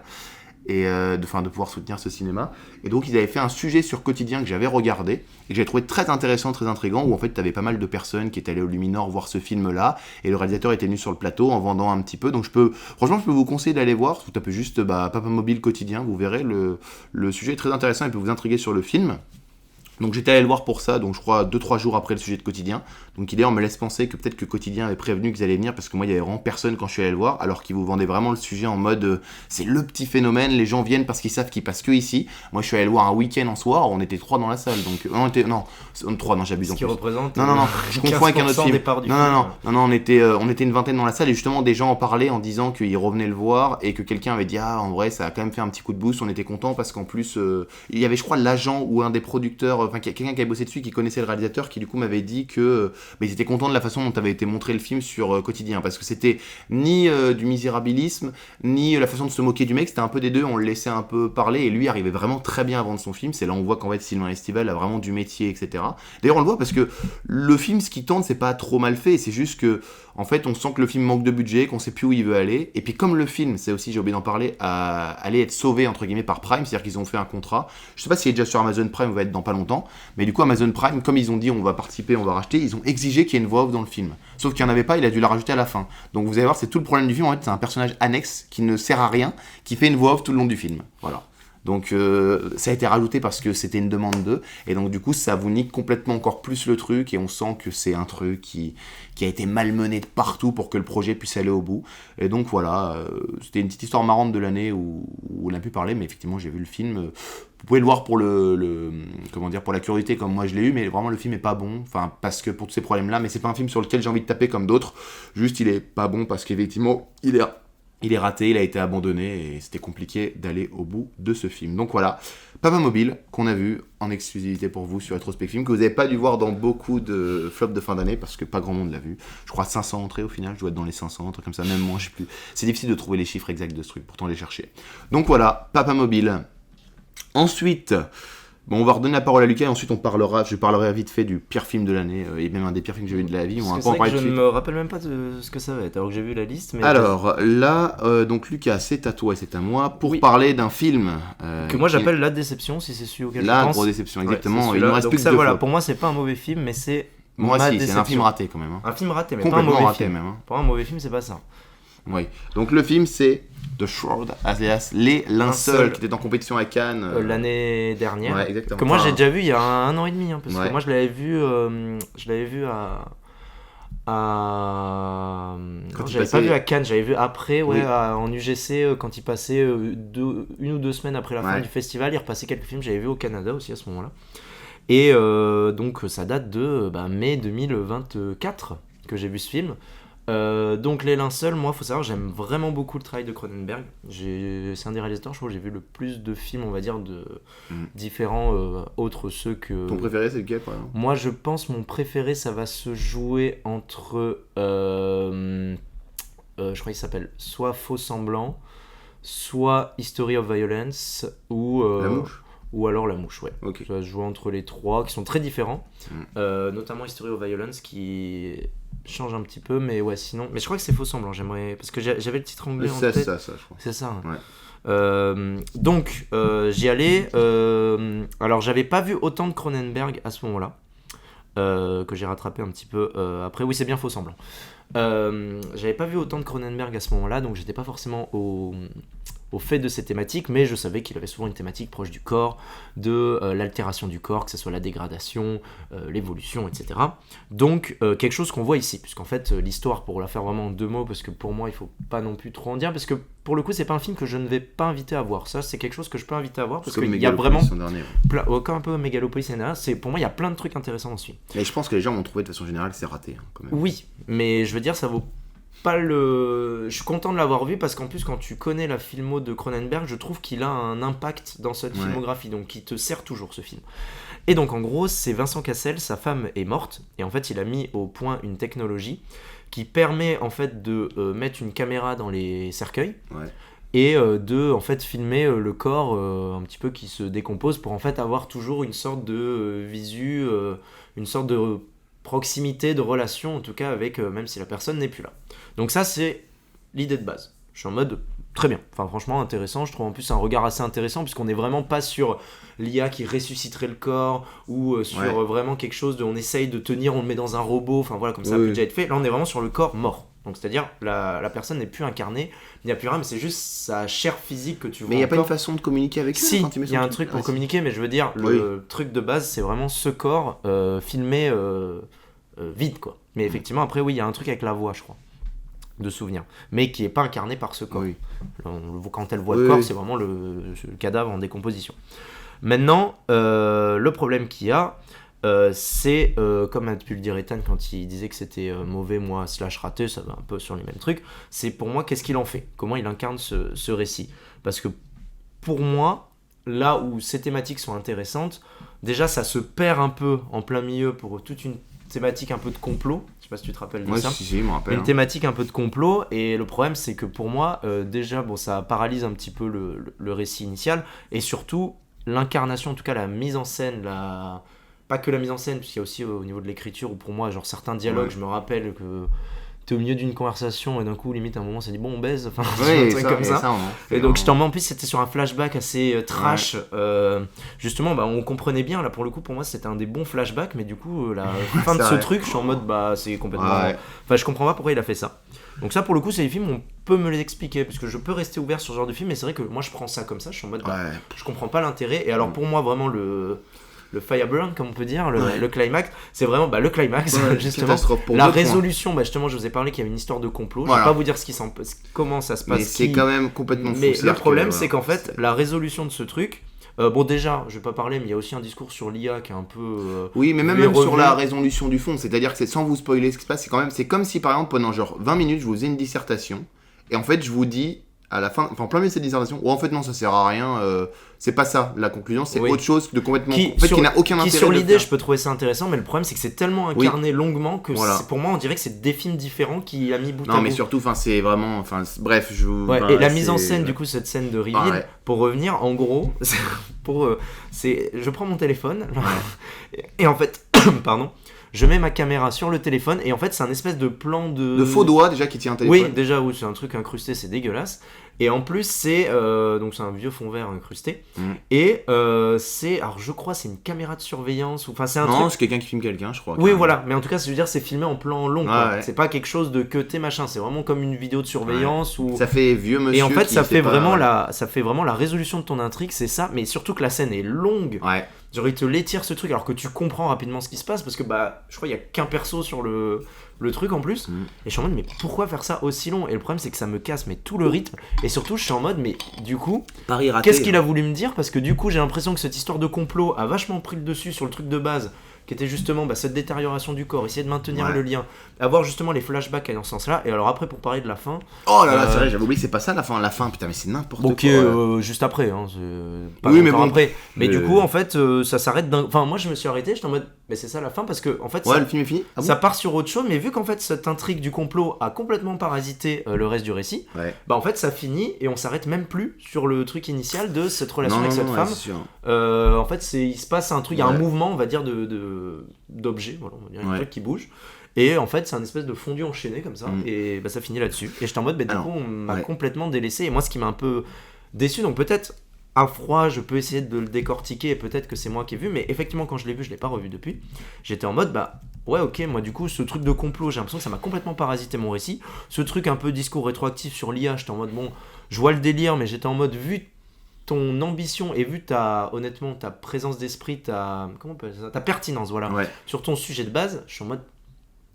Et de pouvoir soutenir ce cinéma. Et donc ils avaient fait un sujet sur Quotidien que j'avais regardé et que j'avais trouvé très intéressant, très intriguant, où en fait tu avais pas mal de personnes qui étaient allées au Luminor voir ce film là, et le réalisateur était venu sur le plateau en vendant un petit peu. Donc franchement je peux vous conseiller d'aller voir, vous tapez juste Papa Mobile Quotidien, vous verrez, le sujet est très intéressant et peut vous intriguer sur le film. Donc j'étais allé le voir pour ça, donc je crois 2-3 jours après le sujet de Quotidien. Donc qui d'ailleurs me laisse penser que peut-être que Quotidien avait prévenu qu'ils allaient venir, parce que moi il y avait vraiment personne quand je suis allé le voir, alors qu'ils vous vendaient vraiment le sujet en mode c'est le petit phénomène, les gens viennent parce qu'ils savent qu'ils passent que ici. Moi je suis allé le voir un week-end en soir, on était 3 dans la salle, donc j'abuse en plus. Ce qui représente non, je confonds avec un autre film. Non, on était une vingtaine dans la salle, et justement des gens en parlaient en disant qu'ils revenaient le voir, et que quelqu'un avait dit en vrai ça a quand même fait un petit coup de boost, on était content parce qu'en plus il y avait je crois l'agent ou un des producteurs, enfin quelqu'un qui avait bossé dessus, qui connaissait le réalisateur, qui du coup m'avait dit que ils étaient contents de la façon dont avait été montré le film sur Quotidien, parce que c'était ni du misérabilisme, ni la façon de se moquer du mec, c'était un peu des deux, on le laissait un peu parler, et lui arrivait vraiment très bien à vendre son film. C'est là on voit qu'en fait Sylvain Estival a vraiment du métier, etc. D'ailleurs on le voit parce que le film, ce qu'il tente, c'est pas trop mal fait, c'est juste que en fait on sent que le film manque de budget, qu'on sait plus où il veut aller, et puis comme le film, c'est aussi, j'ai oublié d'en parler, allait être sauvé entre guillemets par Prime, c'est-à-dire qu'ils ont fait un contrat, je sais pas s'il est déjà sur Amazon Prime, on va être dans pas longtemps, mais du coup Amazon Prime, comme ils ont dit on va participer, on va racheter, ils ont exigé qu'il y ait une voix off dans le film, sauf qu'il n'y en avait pas, il a dû la rajouter à la fin. Donc vous allez voir, c'est tout le problème du film, en fait c'est un personnage annexe qui ne sert à rien, qui fait une voix off tout le long du film, voilà. Donc ça a été rajouté parce que c'était une demande d'eux, et donc du coup ça vous nique complètement encore plus le truc, et on sent que c'est un truc qui a été malmené de partout pour que le projet puisse aller au bout. Et donc voilà, c'était une petite histoire marrante de l'année où on a pu parler, mais effectivement j'ai vu le film. Vous pouvez le voir pour pour la curiosité comme moi je l'ai eu, mais vraiment le film est pas bon, enfin parce que pour tous ces problèmes là, mais c'est pas un film sur lequel j'ai envie de taper comme d'autres, juste il est pas bon parce qu'effectivement il est raté, il a été abandonné, et c'était compliqué d'aller au bout de ce film. Donc voilà, Papa Mobile, qu'on a vu en exclusivité pour vous sur Retrospect Film, que vous n'avez pas dû voir dans beaucoup de flops de fin d'année, parce que pas grand monde l'a vu. Je crois 500 entrées au final, je dois être dans les 500, un truc comme ça, même moi, je sais plus. C'est difficile de trouver les chiffres exacts de ce truc, pourtant les chercher. Donc voilà, Papa Mobile. Ensuite... Bon, on va redonner la parole à Lucas, et ensuite je parlerai vite fait du pire film de l'année, et même un des pires films que j'ai vu de la vie. Je ne me rappelle même pas de ce que ça va être, alors que j'ai vu la liste. Mais alors là, donc Lucas, c'est à toi et c'est à moi pour parler d'un film que moi j'appelle La Déception, si c'est celui auquel je pense. La grosse déception, exactement. Ouais, il nous reste donc plus que ça, deux voilà, flops. pour moi c'est pas un mauvais film, mais c'est moi ma si, déception. c'est un film raté quand même. Hein. Un film raté, mais pas un Complètement mauvais raté film. même. Hein. Pour un mauvais film, c'est pas ça. Oui. Donc le film c'est The Shroud, alias Les Linceuls, qui était en compétition à Cannes l'année dernière. Ouais, exactement. Que moi j'ai déjà vu il y a un an et demi, hein, parce Ouais. que moi je l'avais vu Quand il j'avais passait- pas vu à Cannes, j'avais vu après, Oui. en UGC, quand il passait 1 ou 2 semaines après la fin Ouais. du festival, il repassait quelques films, j'avais vu au Canada aussi à ce moment-là. Et donc ça date de mai 2024 que j'ai vu ce film. Donc Les Linceuls, moi faut savoir, j'aime vraiment beaucoup le travail de Cronenberg. C'est un des réalisateurs, je crois que j'ai vu le plus de films, on va dire, de différents autres ceux que... Ton préféré c'est lequel par exemple? Moi je pense mon préféré ça va se jouer entre je crois qu'il s'appelle soit Faux Semblant, soit History of Violence, ou La Mouche. ou alors La Mouche, ouais. Ok. Ça va se jouer entre les trois, qui sont très différents. Notamment History of Violence qui change un petit peu, mais ouais, sinon... Mais je crois que c'est Faux Semblant, j'aimerais... Parce que j'avais le titre anglais en tête. C'est ça, je crois. C'est ça. Hein. Ouais. Donc, j'y allais. Alors, j'avais pas vu autant de Cronenberg à ce moment-là. que j'ai rattrapé un petit peu après. Oui, c'est bien Faux Semblant. J'avais pas vu autant de Cronenberg à ce moment-là, donc j'étais pas forcément au fait de ces thématiques, mais je savais qu'il avait souvent une thématique proche du corps, de l'altération du corps, que ce soit la dégradation, l'évolution, etc. Donc quelque chose qu'on voit ici, puisqu'en fait l'histoire, pour la faire vraiment en 2 mots, parce que pour moi il faut pas non plus trop en dire, parce que pour le coup c'est pas un film que je ne vais pas inviter à voir, ça c'est quelque chose que je peux inviter à voir, parce qu'il y a vraiment comme un peu Megalopolis, pour moi il y a plein de trucs intéressants dans ce film. Mais je pense que les gens vont trouver de façon générale que c'est raté, hein, quand même. Oui, mais je veux dire ça vaut pas le... Je suis content de l'avoir vu parce qu'en plus quand tu connais la filmo de Cronenberg, je trouve qu'il a un impact dans cette filmographie, donc il te sert toujours ce film. Et donc en gros c'est Vincent Cassel, sa femme est morte et en fait il a mis au point une technologie qui permet en fait de mettre une caméra dans les cercueils et de en fait filmer le corps un petit peu qui se décompose pour en fait avoir toujours une sorte de visu, une sorte de proximité, de relation en tout cas avec même si la personne n'est plus là. Donc ça c'est l'idée de base. Je suis en mode très bien, enfin franchement intéressant, je trouve en plus un regard assez intéressant puisqu'on n'est vraiment pas sur l'IA qui ressusciterait le corps ou sur vraiment quelque chose de on essaye de tenir, on le met dans un robot, enfin voilà comme ça a pu déjà être fait. Là on est vraiment sur le corps mort. Donc c'est-à-dire la personne n'est plus incarnée, il n'y a plus rien, mais c'est juste sa chair physique que tu vois. Mais il n'y a pas une façon de communiquer avec si, il y a un truc pour communiquer, mais je veux dire, le truc de base, c'est vraiment ce corps filmé vide, quoi. Mais effectivement, après, oui, il y a un truc avec la voix, je crois, de souvenir, mais qui n'est pas incarné par ce corps. Quand elle voit le corps, c'est vraiment le cadavre en décomposition. Maintenant, le problème qu'il y a, c'est, comme a pu le dire Ethan quand il disait que c'était mauvais, moi, / raté, ça va un peu sur les mêmes trucs, c'est pour moi, qu'est-ce qu'il en fait ? Comment il incarne ce récit ? Parce que pour moi, là où ces thématiques sont intéressantes, déjà ça se perd un peu en plein milieu pour toute une thématique un peu de complot. Je sais pas si tu te rappelles de ça. Si, je me rappelle. Une thématique un peu de complot, et le problème c'est que pour moi, déjà, bon, ça paralyse un petit peu le récit initial, et surtout l'incarnation, en tout cas la mise en scène, pas que la mise en scène, puisqu'il y a aussi au niveau de l'écriture, où pour moi, genre certains dialogues, je me rappelle que t'es au milieu d'une conversation et d'un coup limite à un moment ça dit bon on baise, enfin un truc comme ça. Et donc j'étais en plus c'était sur un flashback assez trash, justement on comprenait bien là pour le coup, pour moi c'était un des bons flashbacks, mais du coup la fin de ce truc je suis en mode c'est complètement enfin je comprends pas pourquoi il a fait ça. Donc ça pour le coup c'est des films où on peut me les expliquer parce que je peux rester ouvert sur ce genre de film, mais c'est vrai que moi je prends ça comme ça, je suis en mode je comprends pas l'intérêt. Et alors pour moi vraiment le Fireburn, comme on peut dire, le climax, c'est vraiment le climax, justement. La résolution, justement, je vous ai parlé qu'il y avait une histoire de complot. Je vais pas vous dire comment ça se passe. Mais c'est quand même complètement fou. Mais le problème, c'est qu'en fait, la résolution de ce truc, bon, déjà, je vais pas parler, mais il y a aussi un discours sur l'IA qui est un peu. Oui, mais même sur la résolution du fond, c'est-à-dire que c'est sans vous spoiler ce qui se passe, c'est comme si par exemple pendant genre 20 minutes, je vous faisais une dissertation, et en fait, je vous dis. À la fin, en plein milieu de cette dissertation, en fait non, ça sert à rien, c'est pas ça, la conclusion, c'est autre chose de complètement... qui n'a aucun intérêt. Sur l'idée, je peux trouver ça intéressant, mais le problème c'est que c'est tellement incarné longuement que pour moi on dirait que c'est des films différents qu'il a mis bout à bout. Non mais surtout, c'est vraiment... Bref, et la mise en scène, du coup, cette scène de reveal, pour revenir, en gros, je prends mon téléphone, et en fait, pardon, je mets ma caméra sur le téléphone et en fait c'est un espèce de plan de faux doigt déjà qui tient un téléphone. Oui, déjà c'est un truc incrusté, c'est dégueulasse. Et en plus c'est donc c'est un vieux fond vert incrusté. Et c'est, alors je crois c'est une caméra de surveillance ou enfin c'est un truc. Non, c'est quelqu'un qui filme quelqu'un, je crois. Oui, voilà, mais en tout cas, je veux dire c'est filmé en plan long quoi. C'est pas quelque chose de cuté machin, c'est vraiment comme une vidéo de surveillance ou ça fait vieux monsieur. Et en fait ça fait vraiment la résolution de ton intrigue, c'est ça, mais surtout que la scène est longue. Genre il te l'étire ce truc alors que tu comprends rapidement ce qui se passe parce que je crois qu'il y a qu'un perso sur le truc en plus. Et je suis en mode mais pourquoi faire ça aussi long? Et le problème c'est que ça me casse mais tout le rythme, et surtout je suis en mode mais du coup qu'est-ce qu'il a voulu me dire? Parce que du coup j'ai l'impression que cette histoire de complot a vachement pris le dessus sur le truc de base qui était justement cette détérioration du corps, essayer de maintenir le lien, avoir justement les flashbacks dans ce sens-là. Et alors après pour parler de la fin... Oh là là, c'est vrai, j'avais oublié, c'est pas ça la fin, putain mais c'est n'importe quoi. Juste après, c'est pas longtemps après. Mais du coup en fait ça s'arrête enfin moi je me suis arrêté, j'étais en mode mais c'est ça la fin parce que en fait le film est fini. Ça part sur autre chose, mais vu qu'en fait cette intrigue du complot a complètement parasité le reste du récit, en fait ça finit et on s'arrête même plus sur le truc initial de cette relation avec cette femme. En fait il se passe un truc, il y a un mouvement on va dire d'objets, voilà, on va dire un truc qui bouge. Et en fait c'est un espèce de fondu enchaîné comme ça, et ça finit là-dessus. Et j'étais en mode du coup on m'a complètement délaissé. Et moi ce qui m'a un peu déçu, donc peut-être à froid, je peux essayer de le décortiquer et peut-être que c'est moi qui ai vu, mais effectivement, quand je l'ai vu, je l'ai pas revu depuis. J'étais en mode, ouais, ok, moi du coup, ce truc de complot, j'ai l'impression que ça m'a complètement parasité mon récit. Ce truc un peu discours rétroactif sur l'IA, j'étais en mode, bon, je vois le délire, mais j'étais en mode, vu ton ambition et vu honnêtement, ta présence d'esprit, comment on peut dire ça, ta pertinence, voilà, sur ton sujet de base, je suis en mode,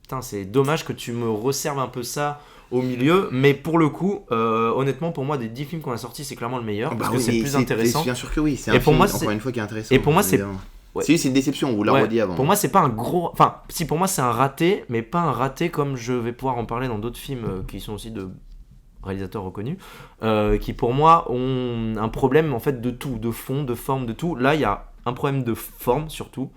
putain, c'est dommage que tu me resserves un peu ça au milieu, mais pour le coup, honnêtement, pour moi, des 10 films qu'on a sortis, c'est clairement le meilleur, parce que c'est le plus intéressant. Bien sûr que oui, c'est un film, encore une fois, qui est intéressant. Et pour moi, c'est... Ouais. C'est une déception, on vous l'a redit avant. Pour moi, c'est pas un gros... Enfin, si, pour moi, c'est un raté, mais pas un raté comme je vais pouvoir en parler dans d'autres films qui sont aussi de réalisateurs reconnus, qui, pour moi, ont un problème, en fait, de tout, de fond, de forme, de tout. Là, il y a un problème de forme, surtout.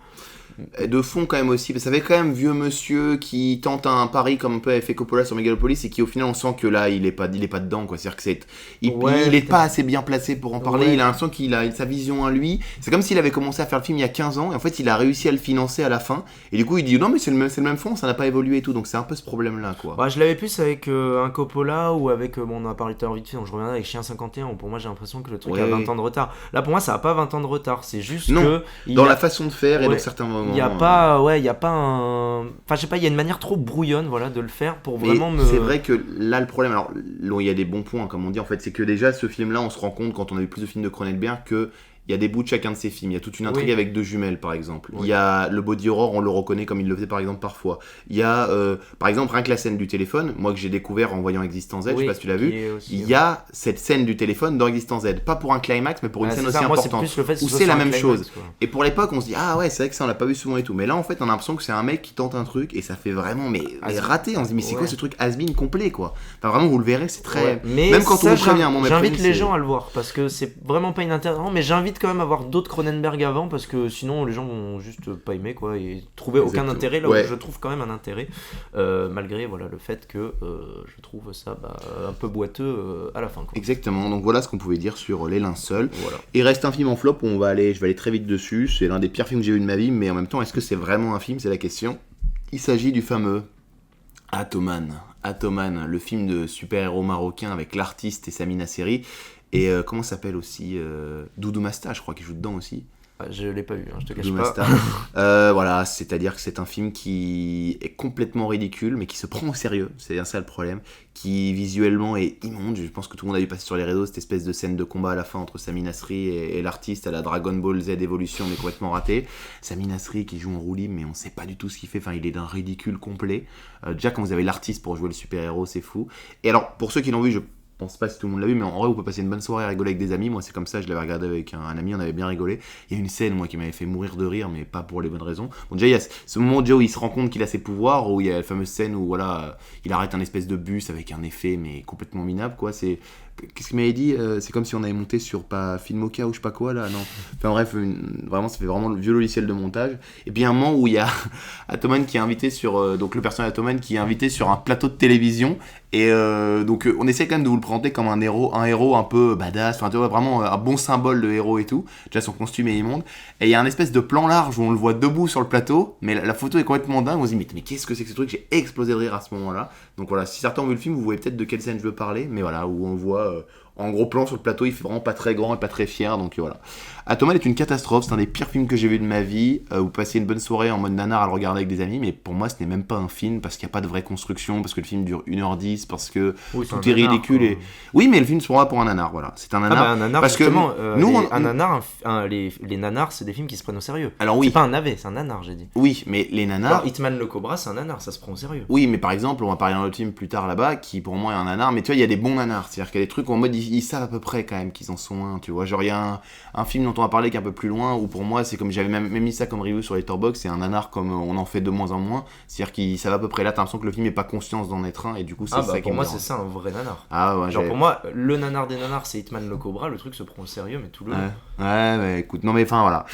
De fond quand même aussi, parce que ça fait quand même vieux monsieur qui tente un pari comme un peu avait fait Coppola sur Megalopolis et qui au final on sent que là il est pas dedans quoi, c'est-à-dire que il est pas assez bien placé pour en parler, il a l'impression qu'il a sa vision à lui, c'est comme s'il avait commencé à faire le film il y a 15 ans et en fait il a réussi à le financer à la fin et du coup il dit non mais c'est le même fond, ça n'a pas évolué et tout, donc c'est un peu ce problème là quoi. Je l'avais plus avec un Coppola ou avec, on en a parlé tout à l'heure vite fait, donc je reviendrai avec Chien 51 où pour moi j'ai l'impression que le truc a 20 ans de retard. Là pour moi ça a pas 20 ans de retard, c'est juste que... dans la façon de faire et dans certains moments... Il y a pas... il y a pas un... Enfin, je sais pas, il y a une manière trop brouillonne, voilà, de le faire pour vraiment C'est vrai que là, le problème, alors, il y a des bons points, comme on dit, en fait, c'est que déjà, ce film-là, on se rend compte, quand on a vu plus de films de Cronenberg, que il y a des bouts de chacun de ces films. Il y a toute une intrigue avec deux jumelles, par exemple. Il y a le body horror, on le reconnaît comme il le faisait, par exemple, parfois. Il y a, par exemple, rien que la scène du téléphone, moi que j'ai découvert en voyant Existence Z, je sais pas si tu l'as vu, il y a cette scène du téléphone dans Existence Z. Pas pour un climax, mais pour une scène aussi importante. Où c'est la même chose. Et pour l'époque, on se dit, ah ouais, c'est vrai que ça, on l'a pas vu souvent et tout. Mais là, en fait, on a l'impression que c'est un mec qui tente un truc et ça fait vraiment, mais raté. On se dit, mais c'est quoi ce truc has-been complet, quoi. Enfin, vraiment, vous le verrez, c'est très. Même quand on vous prévient, j'invite les gens à le voir parce que c'est vraiment pas inintéressant, mais j'invite quand même à voir d'autres Cronenberg avant parce que sinon les gens vont juste pas aimer quoi et trouver aucun intérêt là où je trouve quand même un intérêt malgré voilà le fait que je trouve ça un peu boiteux à la fin quoi. Exactement, donc voilà ce qu'on pouvait dire sur Les Linceuls. Il reste un film en flop où je vais aller très vite dessus, c'est l'un des pires films que j'ai vu de ma vie, mais en même temps est-ce que c'est vraiment un film, c'est la question. Il s'agit du fameux Atoman, le film de super-héros marocain avec l'artiste et Sami Nasseri. Et comment s'appelle aussi Doudou Masta, je crois qu'il joue dedans aussi. Je l'ai pas vu, je te cache Doudou pas. Masta. Voilà, c'est-à-dire que c'est un film qui est complètement ridicule, mais qui se prend au sérieux, c'est bien ça le problème, qui visuellement est immonde. Je pense que tout le monde a dû passer sur les réseaux cette espèce de scène de combat à la fin entre Sami Nasseri et l'artiste à la Dragon Ball Z Evolution, mais complètement raté. Sami Nasseri qui joue en roue libre, mais on sait pas du tout ce qu'il fait, enfin il est d'un ridicule complet. Déjà quand vous avez l'artiste pour jouer le super-héros, c'est fou. Et alors, pour ceux qui l'ont vu, je pense pas si tout le monde l'a vu, mais en vrai, on peut passer une bonne soirée à rigoler avec des amis. Moi, c'est comme ça, je l'avais regardé avec un ami, on avait bien rigolé. Il y a une scène, moi, qui m'avait fait mourir de rire, mais pas pour les bonnes raisons. Bon, déjà, il y a ce moment déjà où il se rend compte qu'il a ses pouvoirs, où il y a la fameuse scène où, voilà, il arrête un espèce de bus avec un effet, mais complètement minable, quoi. Qu'est-ce qu'il m'avait dit c'est comme si on avait monté sur pas Filmoka ou je sais pas quoi là, non. Enfin bref, vraiment ça fait vraiment le vieux logiciel de montage. Et puis un moment où il y a Atoman qui est invité sur donc le personnage Atoman qui est invité sur un plateau de télévision et donc on essaie quand même de vous le présenter comme un héros un peu badass, enfin tu vois vraiment un bon symbole de héros et tout. Déjà son costume est immonde et il y a un espèce de plan large où on le voit debout sur le plateau, mais la photo est complètement dingue. On se dit mais qu'est-ce que c'est que ce truc, j'ai explosé de rire à ce moment-là. Donc voilà, si certains ont vu le film, vous voyez peut-être de quelle scène je veux parler, mais voilà, où on voit en gros plan sur le plateau, il fait vraiment pas très grand et pas très fier, donc voilà. Atoman est une catastrophe, c'est un des pires films que j'ai vu de ma vie. Vous passez une bonne soirée en mode nanar à le regarder avec des amis, mais pour moi ce n'est même pas un film parce qu'il n'y a pas de vraie construction, parce que le film dure 1h10, parce que tout est ridicule. Et... Oui, mais le film sera pour un nanar, voilà. C'est un nanar. Un nanar, parce que un nanar, les nanars, c'est des films qui se prennent au sérieux. Alors oui. C'est pas un navet, c'est un nanar, j'ai dit. Oui, mais les nanars. Alors, Hitman le Cobra, c'est un nanar, ça se prend au sérieux. Oui, mais par exemple, on va parler d'un autre film plus tard là-bas qui pour moi est un nanar, mais tu vois, il y a des bons nanars, c'est-à-dire qu'il y a des trucs où en mode ils savent à peu près quand même qu'ils en sont un, tu vois. Genre, il y a un film dont on va parler qui est un peu plus loin, où pour moi, c'est comme j'avais même mis ça comme review sur Letterboxd, c'est un nanar comme on en fait de moins en moins, c'est-à-dire qu'il ça va à peu près là, t'as l'impression que le film n'est pas conscience d'en être un, et du coup, c'est ça qui pour moi, c'est ça un vrai nanar. Ah ouais, genre pour moi, le nanar des nanars, c'est Hitman le Cobra, le truc se prend au sérieux, mais tout le long. Ouais, mais écoute, non mais enfin voilà.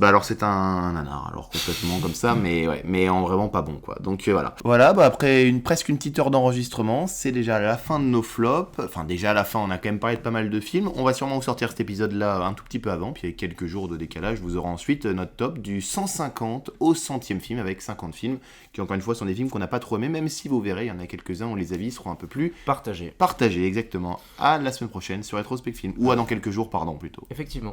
Alors c'est un nanar, alors complètement comme ça, mais ouais, mais en vraiment pas bon quoi. Donc voilà. Voilà, après presque une petite heure d'enregistrement, c'est déjà la fin de nos flops. Enfin déjà à la fin, on a quand même même parlé de pas mal de films. On va sûrement vous sortir cet épisode-là un tout petit peu avant, puis avec quelques jours de décalage, vous aurez ensuite notre top du 150 au 100e film, avec 50 films, qui encore une fois sont des films qu'on n'a pas trop aimés, même si vous verrez, il y en a quelques-uns où les avis seront un peu plus Partagé. partagés, exactement. À la semaine prochaine sur Retrospect Film, ou à dans quelques jours, pardon, plutôt. Effectivement.